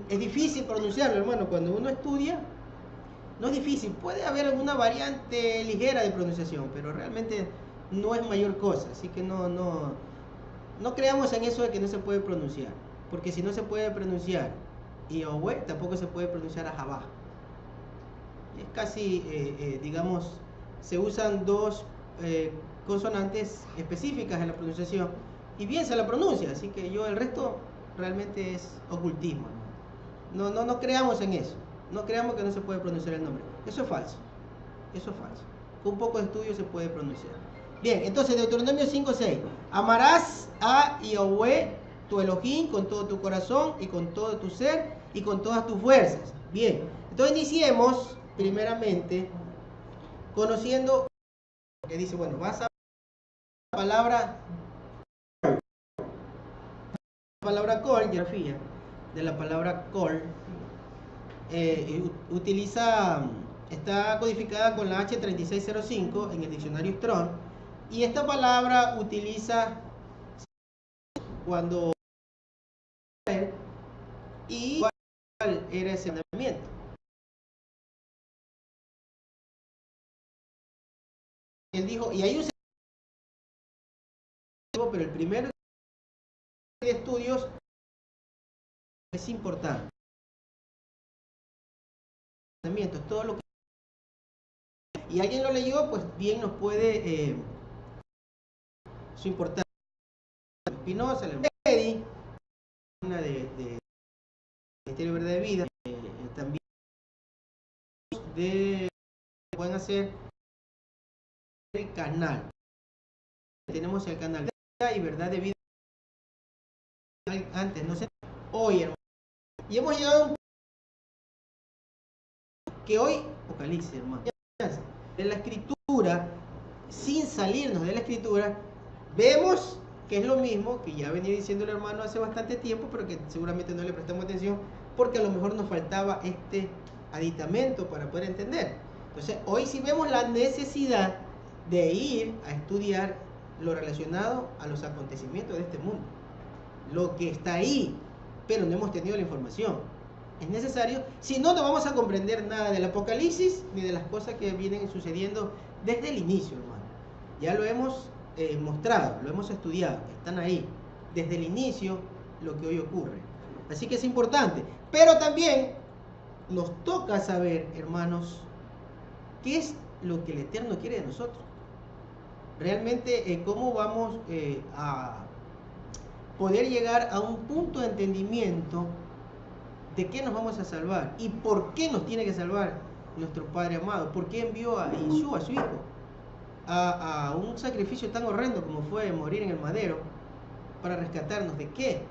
es difícil pronunciarlo, hermano. Cuando uno estudia no es difícil, puede haber alguna variante ligera de pronunciación, pero realmente no es mayor cosa. Así que no creamos en eso de que no se puede pronunciar, porque si no se puede pronunciar Yahweh, tampoco se puede pronunciar a Javá. Es casi, digamos, se usan dos consonantes específicas en la pronunciación y bien se la pronuncia, así que el resto realmente es ocultismo. No creamos en eso. No creamos que no se puede pronunciar el nombre. Eso es falso. Eso es falso. Con un poco de estudio se puede pronunciar. Bien, entonces Deuteronomio 5:6. Amarás a Yahweh, tu Elohim, con todo tu corazón y con todo tu ser y con todas tus fuerzas. Bien, entonces iniciemos primeramente conociendo que dice, bueno, vas a la palabra kol, grafía de la palabra kol. Está codificada con la H3605 en el diccionario Strong, y esta palabra utiliza cuando y cuál era ese mandamiento. Él dijo, y hay un pero el primer de estudios es importante. Todo lo que y alguien lo leyó, pues bien nos puede su importancia. Spinoza, el Medi, una de Ministerio de Verdad de Vida, también pueden hacer el canal. Tenemos el canal de Vida y Verdad de Vida antes, no sé, hoy, hermano. Y hemos llegado a un que hoy, Apocalipsis, hermano, de la Escritura, sin salirnos de la Escritura, vemos que es lo mismo que ya venía diciendo el hermano hace bastante tiempo, pero que seguramente no le prestamos atención, porque a lo mejor nos faltaba este aditamento para poder entender. Entonces, hoy sí vemos la necesidad de ir a estudiar lo relacionado a los acontecimientos de este mundo, lo que está ahí, pero no hemos tenido la información. Es necesario, si no, no vamos a comprender nada del Apocalipsis ni de las cosas que vienen sucediendo desde el inicio, hermano. Ya lo hemos mostrado, lo hemos estudiado, están ahí, desde el inicio, lo que hoy ocurre. Así que es importante. Pero también nos toca saber, hermanos, qué es lo que el Eterno quiere de nosotros. Realmente, cómo vamos a poder llegar a un punto de entendimiento de qué nos vamos a salvar y por qué nos tiene que salvar nuestro Padre amado, por qué envió a Yeshua, a su Hijo, a un sacrificio tan horrendo como fue morir en el madero para rescatarnos. ¿De qué?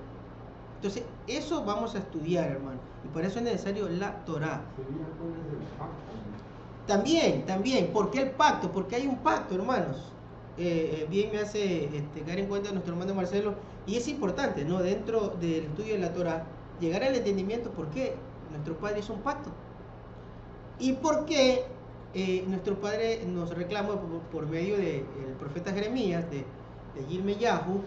Entonces, eso vamos a estudiar, hermano, y por eso es necesario la Torá. También, ¿por qué el pacto? Porque hay un pacto, hermanos. Bien me hace caer en cuenta nuestro hermano Marcelo, y es importante, ¿no? Dentro del estudio de la Torá, llegar al entendimiento por qué nuestro Padre hizo un pacto y por qué nuestro Padre nos reclama por medio del profeta Jeremías, de Yirmeyahu,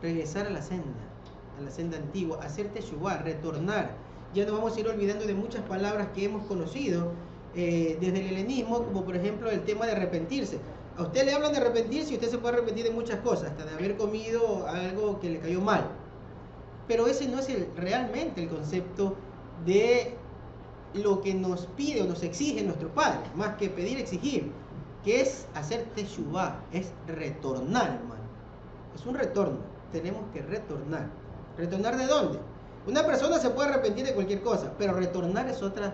regresar a la senda antigua, hacer teshuvá, retornar. Ya nos vamos a ir olvidando de muchas palabras que hemos conocido desde el helenismo, como por ejemplo el tema de arrepentirse. A usted le hablan de arrepentirse y usted se puede arrepentir de muchas cosas, hasta de haber comido algo que le cayó mal. Pero ese no es realmente el concepto de lo que nos pide o nos exige nuestro Padre, más que pedir, exigir, que es hacer teshuvá, es retornar, hermano. Es un retorno, tenemos que retornar. ¿Retornar de dónde? Una persona se puede arrepentir de cualquier cosa, pero retornar es otro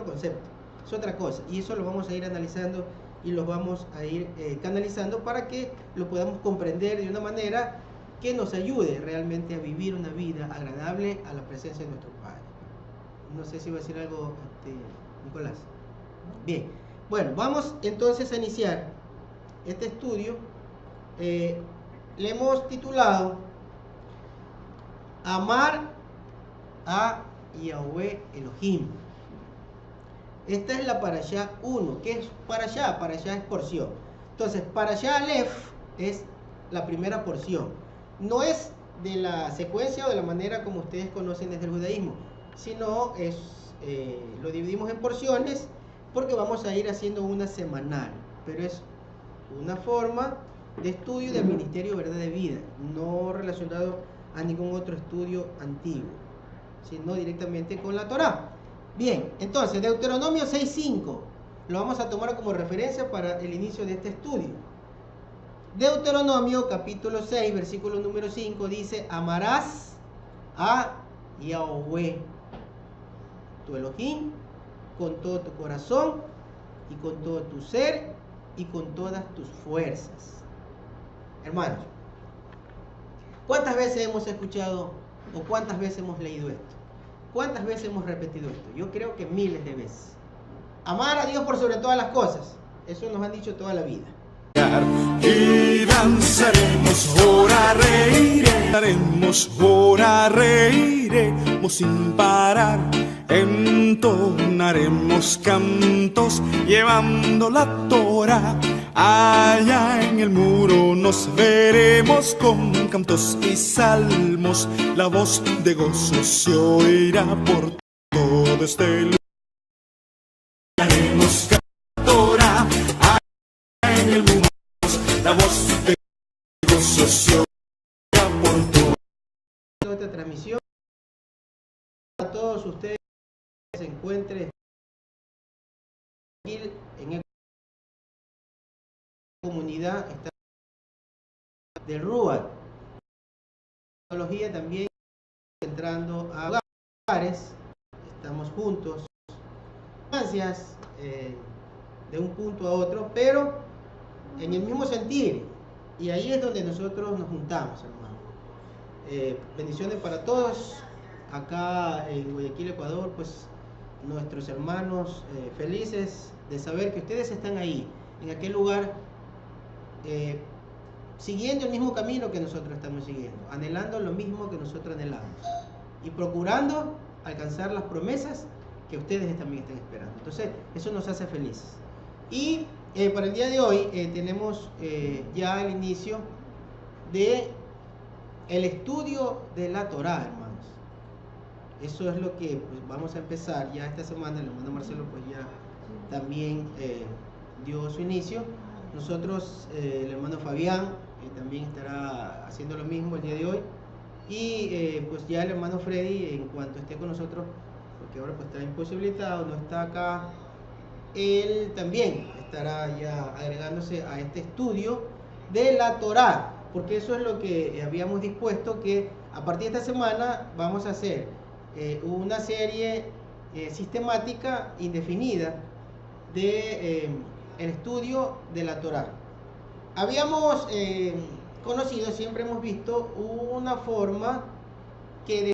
concepto, es otra cosa, y eso lo vamos a ir analizando y lo vamos a ir canalizando para que lo podamos comprender de una manera que nos ayude realmente a vivir una vida agradable a la presencia de nuestro Padre. No sé si va a decir algo, Nicolás. Bien, bueno, vamos entonces a iniciar este estudio. Le hemos titulado Amar a Yahweh Elohim. Esta es la Parashá 1. ¿Qué es Parashá? Parashá es porción. Entonces, Parashá Aleph es la primera porción. No es de la secuencia o de la manera como ustedes conocen desde el judaísmo, sino lo dividimos en porciones porque vamos a ir haciendo una semanal, pero es una forma de estudio del Ministerio Verdad de Vida, no relacionado a ningún otro estudio antiguo, sino directamente con la Torá. Bien, entonces Deuteronomio 6:5 lo vamos a tomar como referencia para el inicio de este estudio. Deuteronomio capítulo 6, versículo número 5 dice: amarás a Yahweh, tu Elohim, con todo tu corazón y con todo tu ser y con todas tus fuerzas. Hermanos, ¿cuántas veces hemos escuchado o cuántas veces hemos leído esto? ¿Cuántas veces hemos repetido esto? Yo creo que miles de veces. Amar a Dios por sobre todas las cosas. Eso nos han dicho toda la vida. Y danzaremos, ora reiremos sin parar, entonaremos cantos llevando la Torá. Allá en el muro nos veremos con cantos y salmos, la voz de gozo se oirá por todo este lugar. Haremos Torá, allá en el muro la voz de gozo se oirá por todo. Esta transmisión a todos ustedes que se encuentren aquí en esta comunidad del Ruach. La tecnología también entrando a hogares, estamos juntos, distancias de un punto a otro, pero en el mismo sentir, y ahí es donde nosotros nos juntamos, hermano. Bendiciones para todos. Acá en Guayaquil, Ecuador, pues nuestros hermanos felices de saber que ustedes están ahí, en aquel lugar, siguiendo el mismo camino que nosotros estamos siguiendo, anhelando lo mismo que nosotros anhelamos y procurando alcanzar las promesas que ustedes también están esperando. Entonces, eso nos hace felices. Y para el día de hoy tenemos ya el inicio de el estudio de la Torá, hermanos. Eso es lo que pues, vamos a empezar ya esta semana. El hermano Marcelo pues ya también dio su inicio. Nosotros, el hermano Fabián también estará haciendo lo mismo el día de hoy. Y pues ya el hermano Freddy, en cuanto esté con nosotros, porque ahora pues está imposibilitado, no está acá, él también estará ya agregándose a este estudio de la Torá, porque eso es lo que habíamos dispuesto, que a partir de esta semana vamos a hacer una serie sistemática indefinida de el estudio de la Torá. Habíamos conocido, siempre hemos visto una forma que